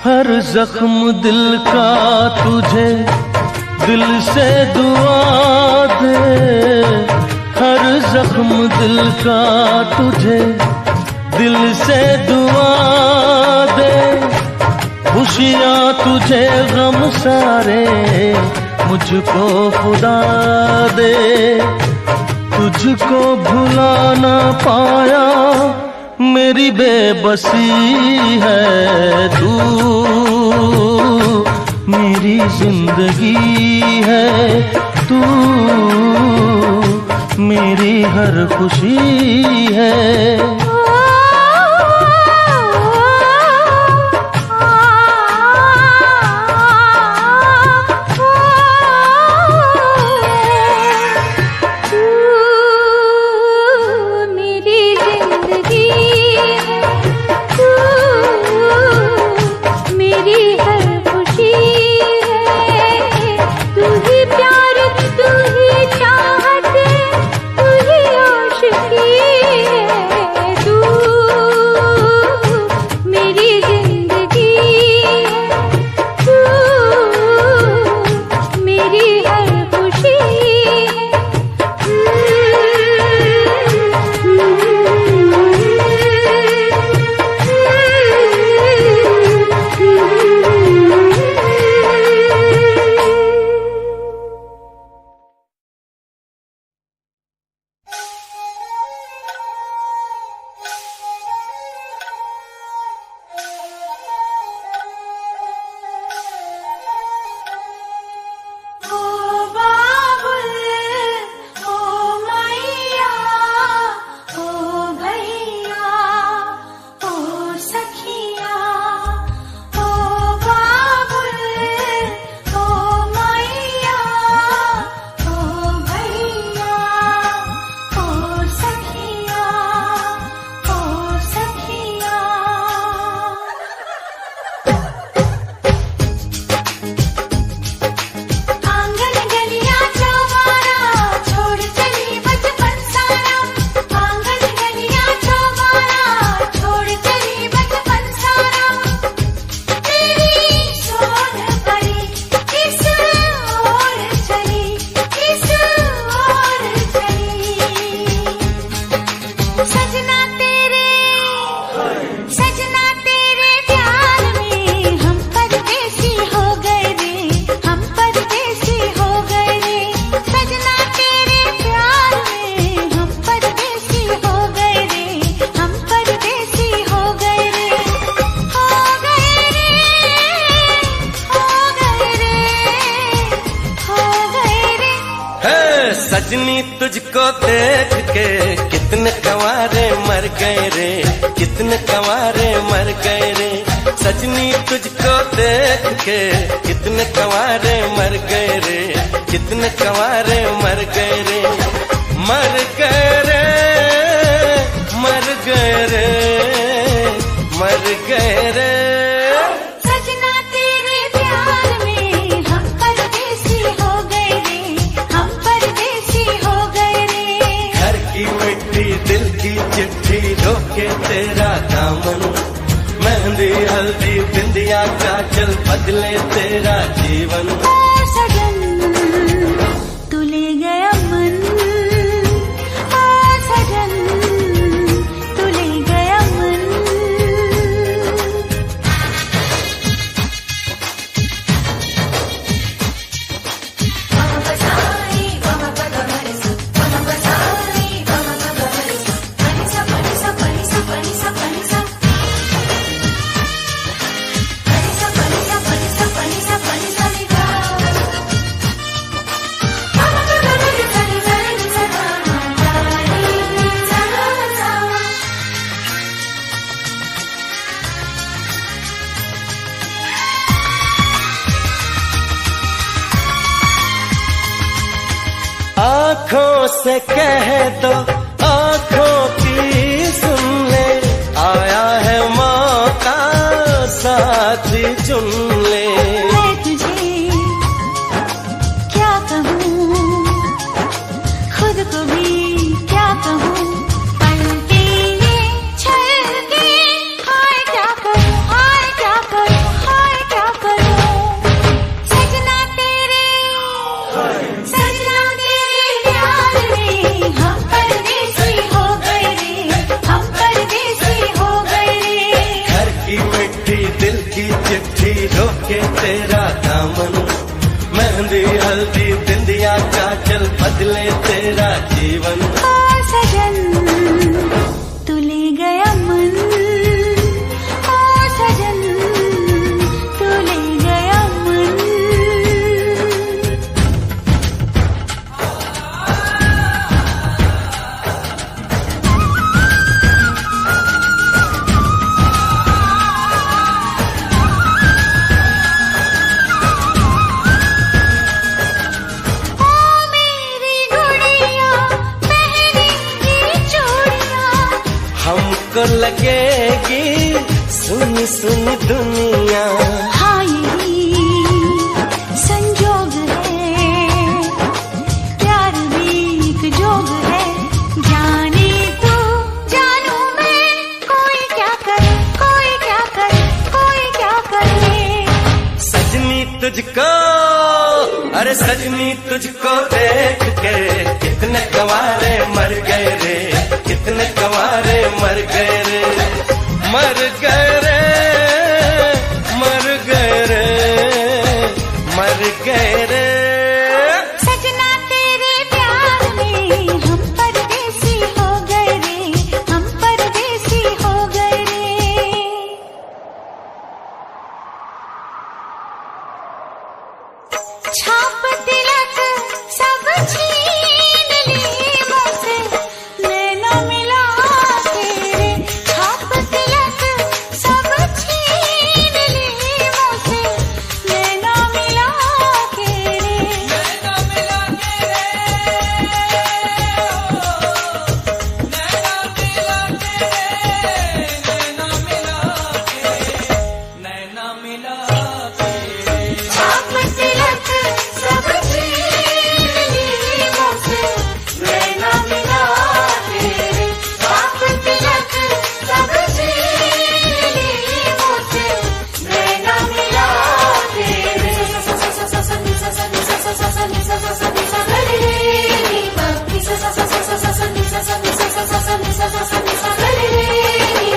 हर जख्म दिल का तुझे दिल से दुआ दे, हर जख्म दिल का तुझे दिल से दुआ दे, खुशियाँ तुझे गम सारे मुझको खुदा दे। तुझको भुला ना पाया मेरी बेबसी है, तू मेरी जिंदगी है, तू मेरी हर खुशी है। सजनी तुझको देख के कितने कंवारे मर गए रे, कितने कंवारे मर गए रे। सजनी तुझको देख के कितने कंवारे मर गए रे, कितने कंवारे मर गए रे, मर गए रे, मर गए रे, मर गए रे। दिल की चिट्ठी रोके तेरा दामन, मेहंदी हल्दी बिंदिया काजल बदले तेरा जीवन। से कह दो, आंखों की सुन ले, आया है मौका साथी चुन ले। मैं तुझे क्या कहूँ, खुद को भी क्या कहूँ, पलके ये छलके, हाय क्या करूँ, हाय क्या करूँ, हाय क्या करूँ। सजना तेरे प्यार में हम परदेसी हो गए रे, हम परदेसी हो गए रे। घर की मिट्टी दिल की चिट्ठी रोके तेरा दामन, मेहंदी हल्दी बिंदिया काजल बदले तेरा जीवन। ओ सजन तू ले गया मन, ओ सजन तू ले गया मन। हमको लगेगी सुनी सुनी दुनिया, हाँ यही संजोग है, प्यार भी एक जोग है। जाने तू जानू मैं, कोई क्या करे, कोई क्या करे, कोई क्या करे। सजनी तुझको, अरे सजनी तुझको देख के कितने गंवारे मर गए रे, कितने गंवारे मर गए रे, मर गए रे, मर गए रे, मर गए रे। सजना तेरे प्यार में हम परदेसी हो गए रे, हम परदेसी हो गए रे। छाप तिलक सब छीन ली मुझसे, नैना मिला के रे। छाप तिलक सब छीन ली मुझसे, नैना मिला के रे। नैना मिला के रे, नैना मिला के रे, नैना मिला के, नैना मिला के रे। छाप तिलक सब छीन ली मुझसे, नैना मिला के रे। छाप तिलक सब छीन ली मुझसे, नैना मिला के रे।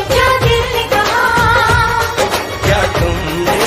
क्या दिल ने कहा, क्या तुमने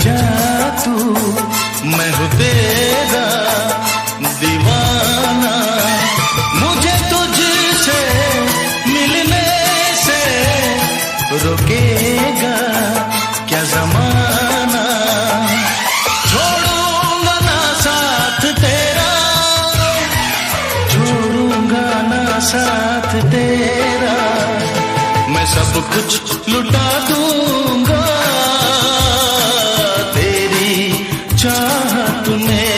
जा तू, मैं हूँ तेरा दीवाना। मुझे तुझसे मिलने से रोकेगा क्या जमाना। छोड़ूंगा ना साथ तेरा, छोड़ूंगा ना साथ तेरा। मैं सब कुछ लुटा दूंगा तेरी चाहत में।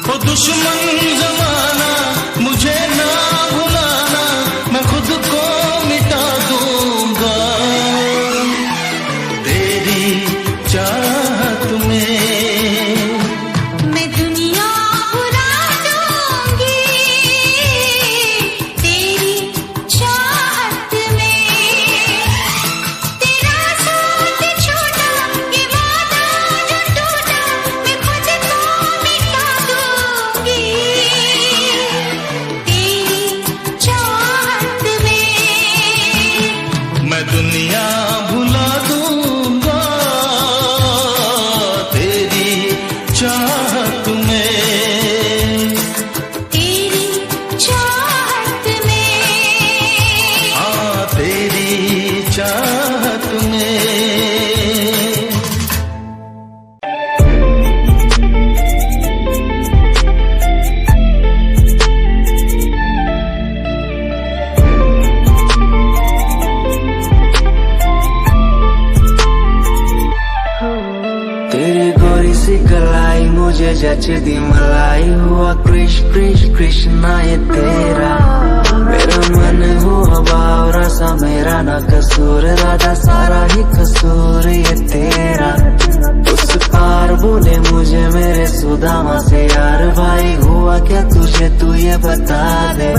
ओ दुश्मन जमाना मुझे ना भुलाना, मैं खुद को मिटा दूंगा तेरी चाहत में। मैं दुनिया भुला दूंगी तेरी चाहत में। तेरा साथ छोड़ा ये वादा जो टूटा, मैं खुद को मिटा दूंगी तेरी चाहत में। मैं दुनिया भुला दूंगा तेरी चाहत में। तेरी चाहत में। हाँ तेरी चाहत में। तेरी गोरी सी कलाई मुझे जचदी मलाई, हुआ कृष कृष कृष्णा ये तेरा। मेरा मन हुआ बावरा सा, मेरा ना कसूर राधा, सारा ही कसूर ये तेरा। उस पार बोले मुझे मेरे सुदामा से यार, भाई हुआ क्या तुझे तू ये बता दे।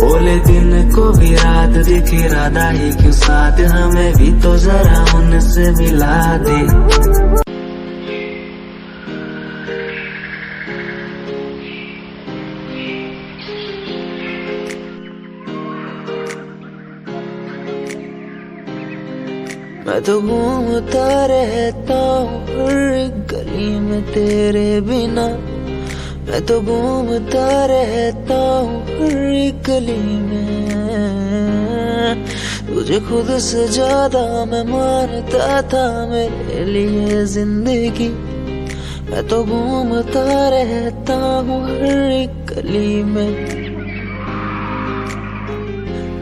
बोले दिन को भी रात दिखी राधा ही क्यों साथ, हमें भी तो जरा उनसे मिला दे। मैं तो घूमता रहता हूँ हर एक गली में तेरे बिना। मैं तो घूमता रहता हूँ हर एक गली में, तुझे खुद से ज्यादा मैं मानता था मेरे लिए जिंदगी। मैं तो घूमता रहता हूँ हर एक गली में।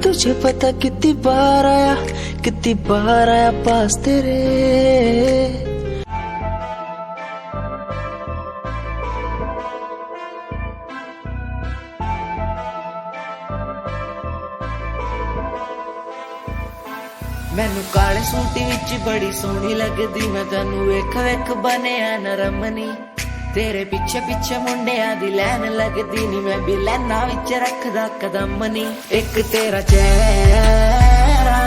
तुझे पता कितनी बार आया पास तेरे। मैनू काले सूटी विच बड़ी सोहनी लगदी, मैं तैनू वेख वेख बनिया नरमनी। तेरे पीछे पीछे मुंडिया दी लैन लगदी नी, मैं भी लैना विच रखदा कदम नी। एक तेरा चेहरा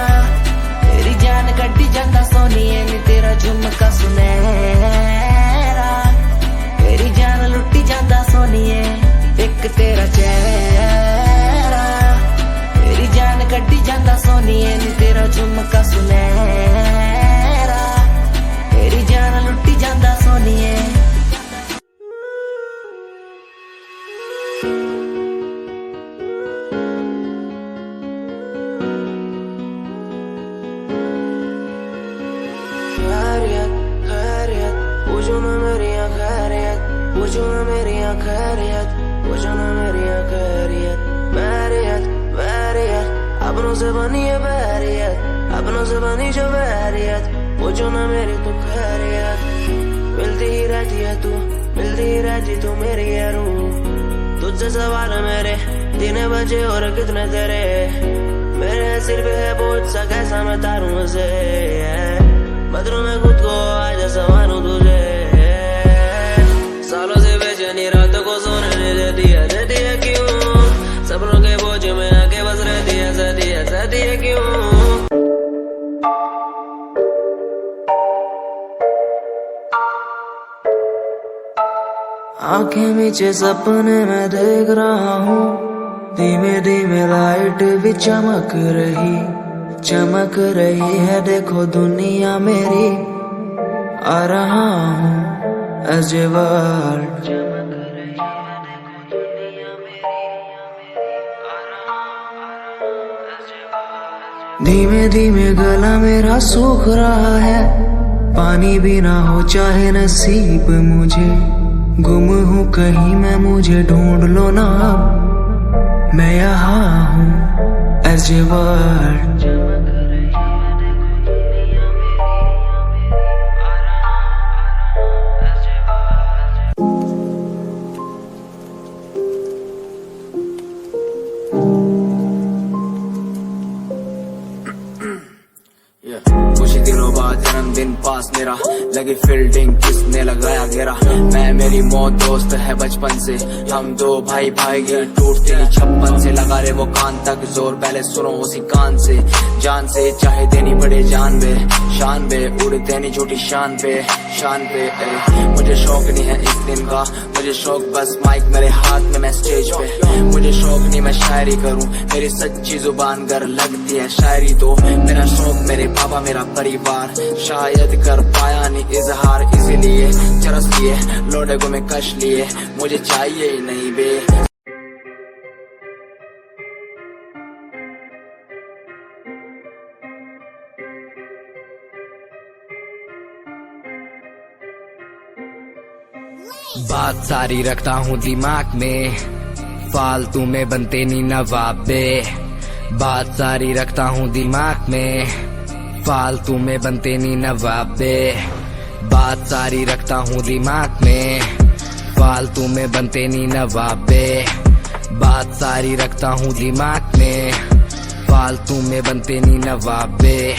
तेरी जान कड्डी जांदा सोनीए नी, तेरा झुमका सुनहरा तेरी जान लुट्टी जांदा सोनीए। एक तेरा चेहरा तेरी जान कड्डी जांदा सोनीए नी, तेरा झुमका सुनहरा तेरी जान लुट्टी जांदा सोनीए। पूछो ना मेरी खैरियत, पूछो ना मेरी खैरियत, पूछो ना मेरी खैरियत। बैरियत बैरियत अपनों से बनी है बैरियत, अपनों से बनी जो बैरियत। पूछो ना मेरी तू खैरियत, मिलती ही रहती है तू, मिलती ही रहती तू मेरी है रूह। तुझसे सवाल मेरे दिन बजे और कितने तेरे, मेरे सिर पे है बोझ सा कैसा मैं तारूं उसे। बदलूं मैं खुद को आज संवारूं तुझे, सालों से बेचैनी रातों को सोने नहीं देती है क्यों। सपनों के बोझ में आके बस रहती है क्यों। आंखें नीचे सपने में देख रहा हूँ, धीमे धीमे लाइट भी चमक रही है। देखो दुनिया मेरी आ रहा हूँ as a world। धीमे धीमे गला मेरा सूख रहा है, पानी भी ना हो चाहे नसीब मुझे, गुम हूँ कहीं मैं मुझे ढूंढ लो ना अब, मैं यहाँ हूँ as a world। कुछ ही दिनों बाद जन्मदिन पास मेरा, लगी फील्डिंग किसने लगाया घेरा, मैं मेरी मौत दोस्त है बचपन से, हम दो भाई भाई गए टूटते ही छप्पन से, लगा रे वो कान तक जोर पहले सुनो उसी कान से, जान से चाहे देनी पड़े जान बे, शान बे उड़ते नहीं झूठी शान पे मुझे शौक नहीं है इस दिन का, मुझे शौक बस माइक मेरे हाथ में मैं स्टेज पे, मुझे शौक नहीं मैं शायरी करूं, मेरी सच्ची जुबान गर लगती है शायरी तो, मेरा शौक मेरे पापा मेरा परिवार, शायद कर पाया नहीं इजहार, इसीलिए चरस लिए लोडे को मैं कश लिए, मुझे चाहिए ही नहीं बे। बात सारी रखता हूँ दिमाग में, फालतू में बनते नहीं नवाबे, बात सारी रखता हूँ दिमाग में, फालतू में बनते नहीं नवाबे, बात सारी रखता हूँ दिमाग में, फालतू में बनते नहीं नवाबे, बात सारी रखता हूँ दिमाग में, फालतू में बनते नहीं नवाबे।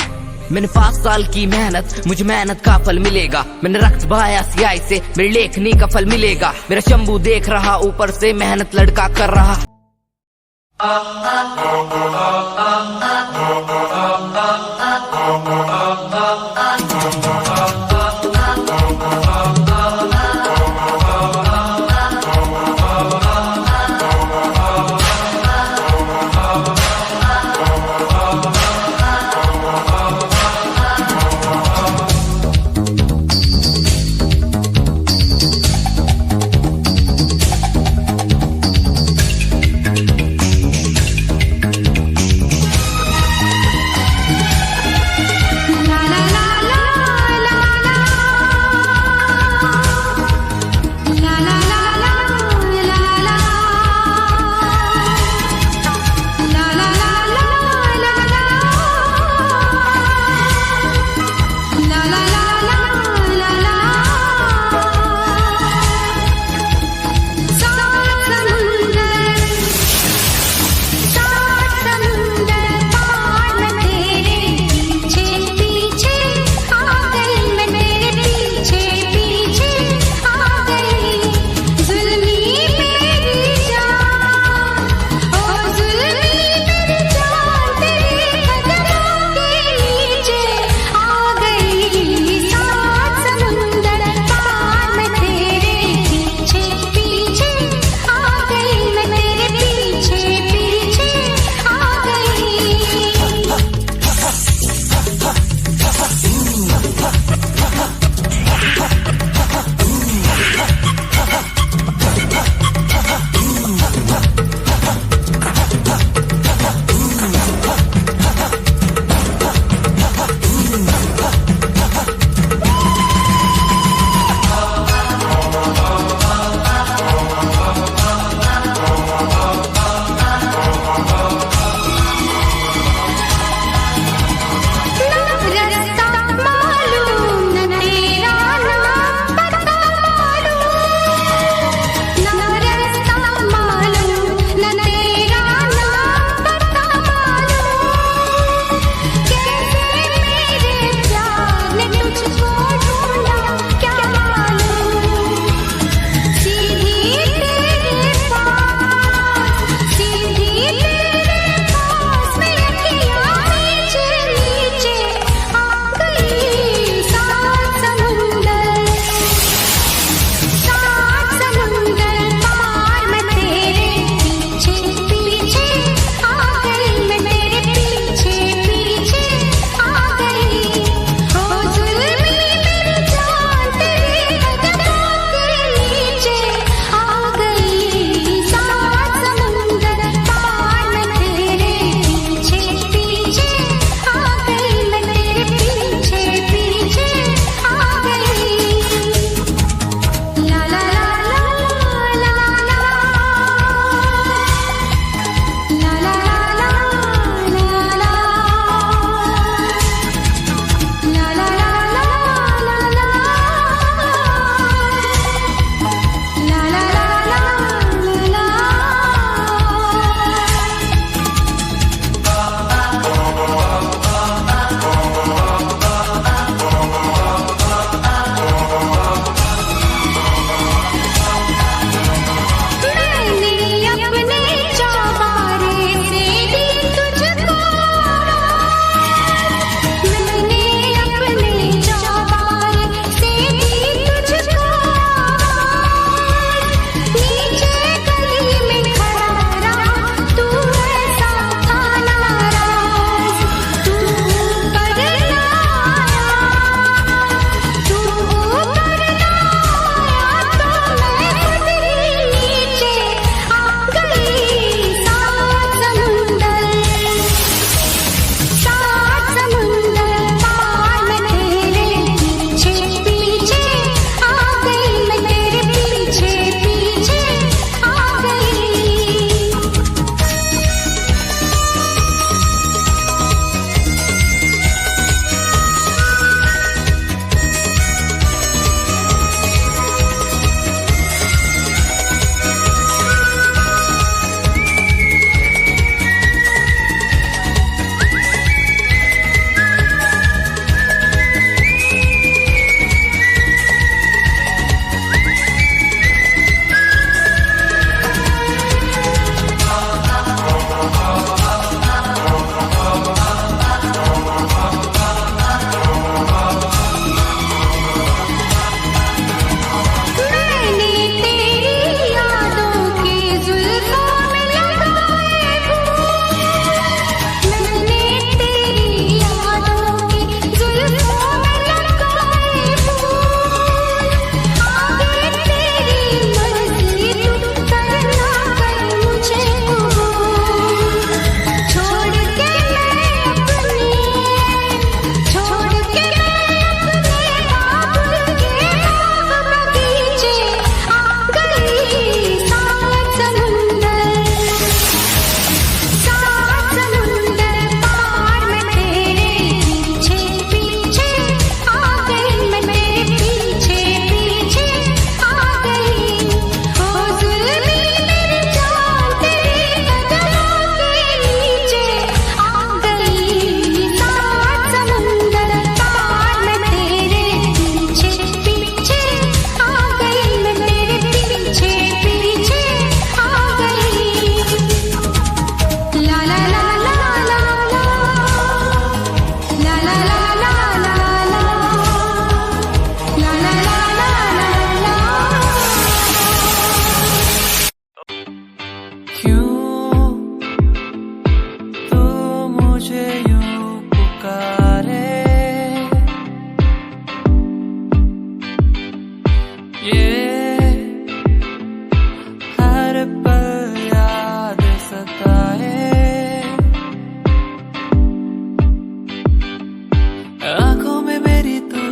मैंने 5 साल की मेहनत, मुझे मेहनत का फल मिलेगा, मैंने रक्त बहाया सियाही से, मेरी लेखनी का फल मिलेगा, मेरा शंभू देख रहा ऊपर से, मेहनत लड़का कर रहा। La la la la ये हर पल याद सताए, आंखों में मेरी तू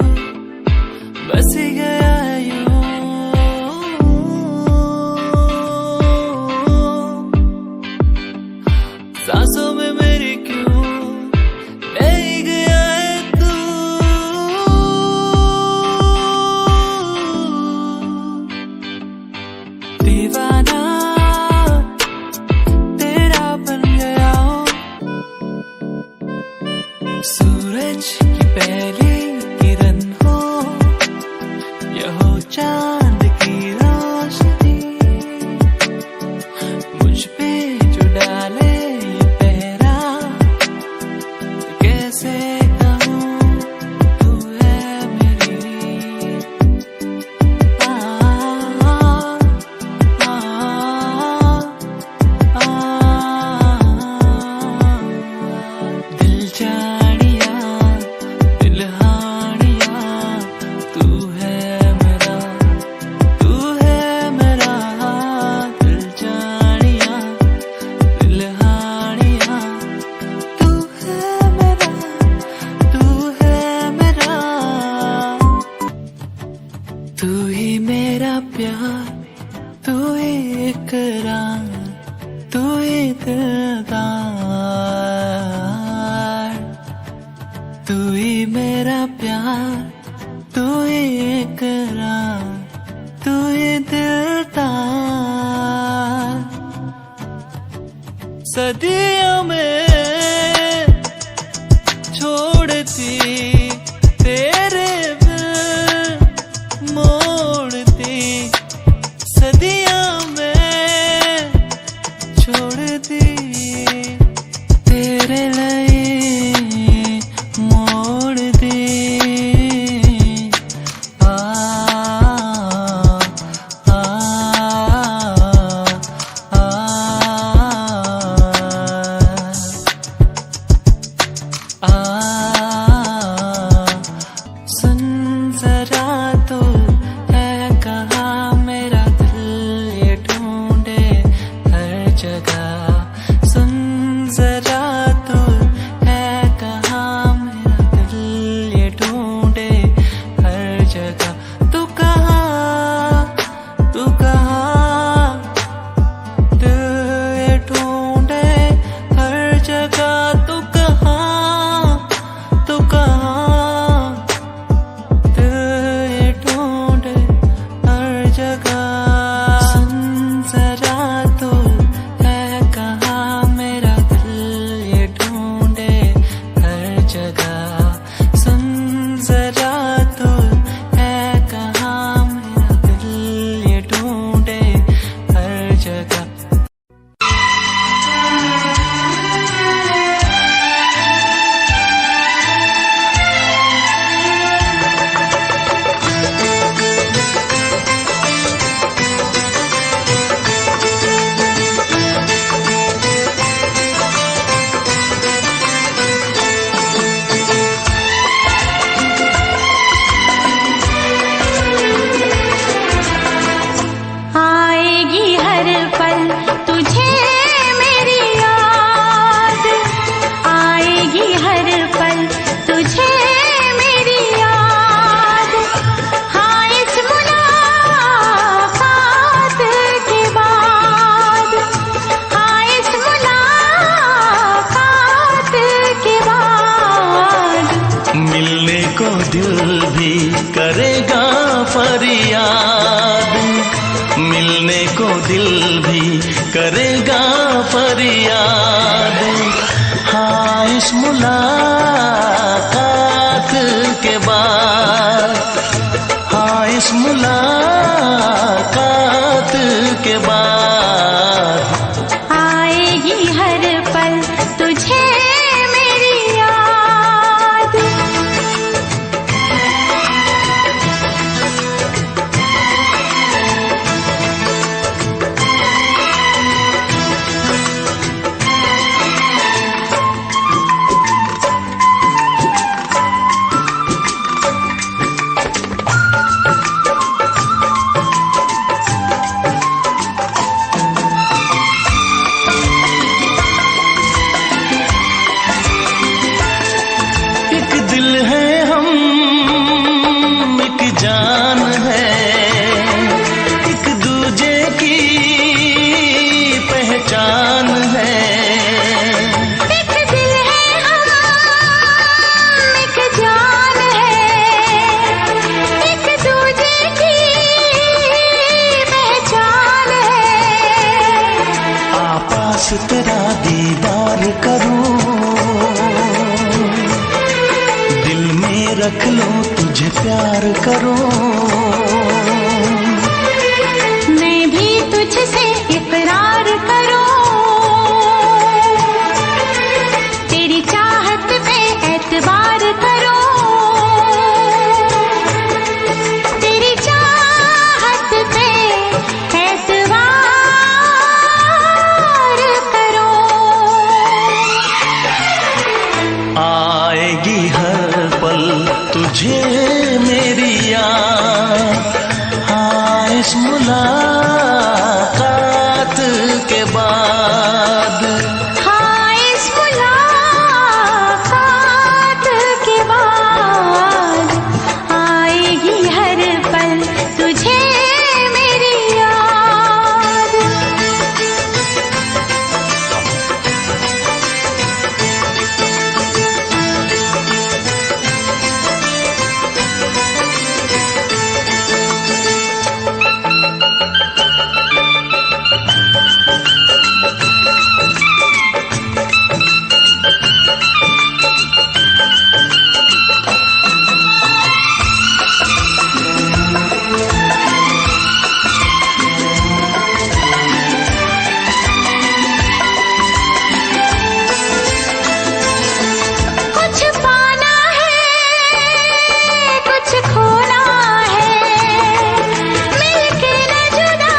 बस ही गया यूं, सांसों में मेरी क्यों नहीं गया है तू, दीवाना तेरा बन गया हूँ, सूरज की पहली किरण हो या हो चांद की रोशनी, मुझ पे जो डाले ये पहरा, कैसे कहूँ तू है मेरी, दिल जानिया दिलहानिया, तू है मेरा, तू है मेरा, दिल जानिया दिलहानिया, तू है मेरा, तू है मेरा, तू ही मेरा प्यार, तू ही इकरार, तू ही दिलदार, तू ही मेरा प्यार, तू ही इकरार, तू ही दिलदार, सदियों में छोड़ती तेरे बिन मोड़ती, सदियों में छोड़ती तेरे लिए मोड़ दी, आ आ आ आ सुन जरा तो है कहाँ मेरा दिल ये ढूंढे हर जगह, सुन जरा तो है कहाँ मेरा दिल ये ढूंढे हर जगह, तू कहाँ दिल ये ढूंढे हर जगह, तू कहाँ दिल ये ढूंढे हर जगह, सुन जरा तो है कहाँ मेरा दिल ये ढूंढे हर जगह, सुन जरा तो है कहाँ मेरा दिल ये ढूंढे हर जगह। आएगी हर पल तुझे मेरी याद, आएगी हर पल तुझे मेरी याद, हाँ इस मुलाकात के बाद, हाँ इस मुलाकात के बाद, मिलने को दिल भी करेगा फरियाद, मिलने को दिल भी करेगा फरियाद, हाँ इस मुलाकात के बाद, हाँ इस मुलाकात के बाद, आएगी हर पल तुझे मेरी याद। तेरा दीदार करूं, दिल में रख लो तुझे प्यार करूं। मैं भी तुझसे इकरार करूं, तेरी चाहत पे एतबार करूं, तेरी चाहत पे एतबार करूं। आएगी हर पल तुझे मेरी याद, हाँ इस मुलाकात के बाद। हाँ इस मुलाकात के बाद आएगी हर पल तुझे मेरी याद। कुछ पाना है, कुछ खोना है, मिलके न जुदा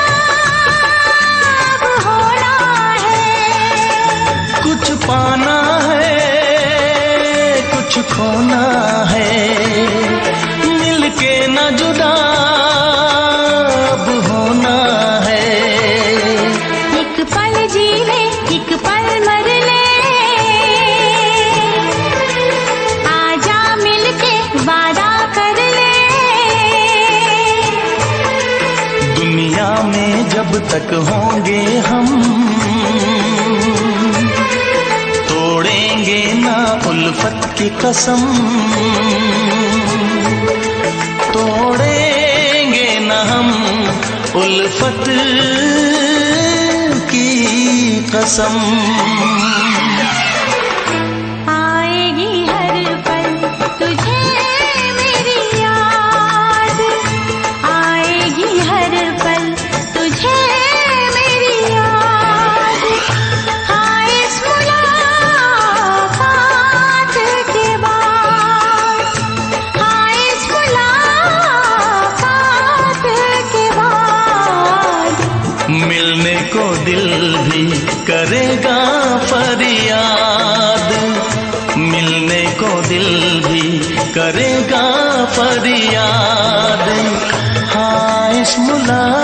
अब होना है। कुछ पाना है, कुछ खोना है, मिलके न जुदा अब होना है। एक पल जी ले, एक पल मर ले, आजा मिलके वादा कर ले। दुनिया में जब तक होंगे हम, तोड़ेंगे ना उल्फत की कसम, तोड़ेंगे ना हम उल्फत की कसम। आएगी हर पल तुझे मेरी याद, आएगी हर पल तुझे मेरी याद। हाँ इस मुलाकात के बाद, हाँ इस मुलाकात के बाद मिलने को दिल भी करेगा फरियाद, मिलने को दिल भी करेगा फरियाद। हाँ इस मुलाकात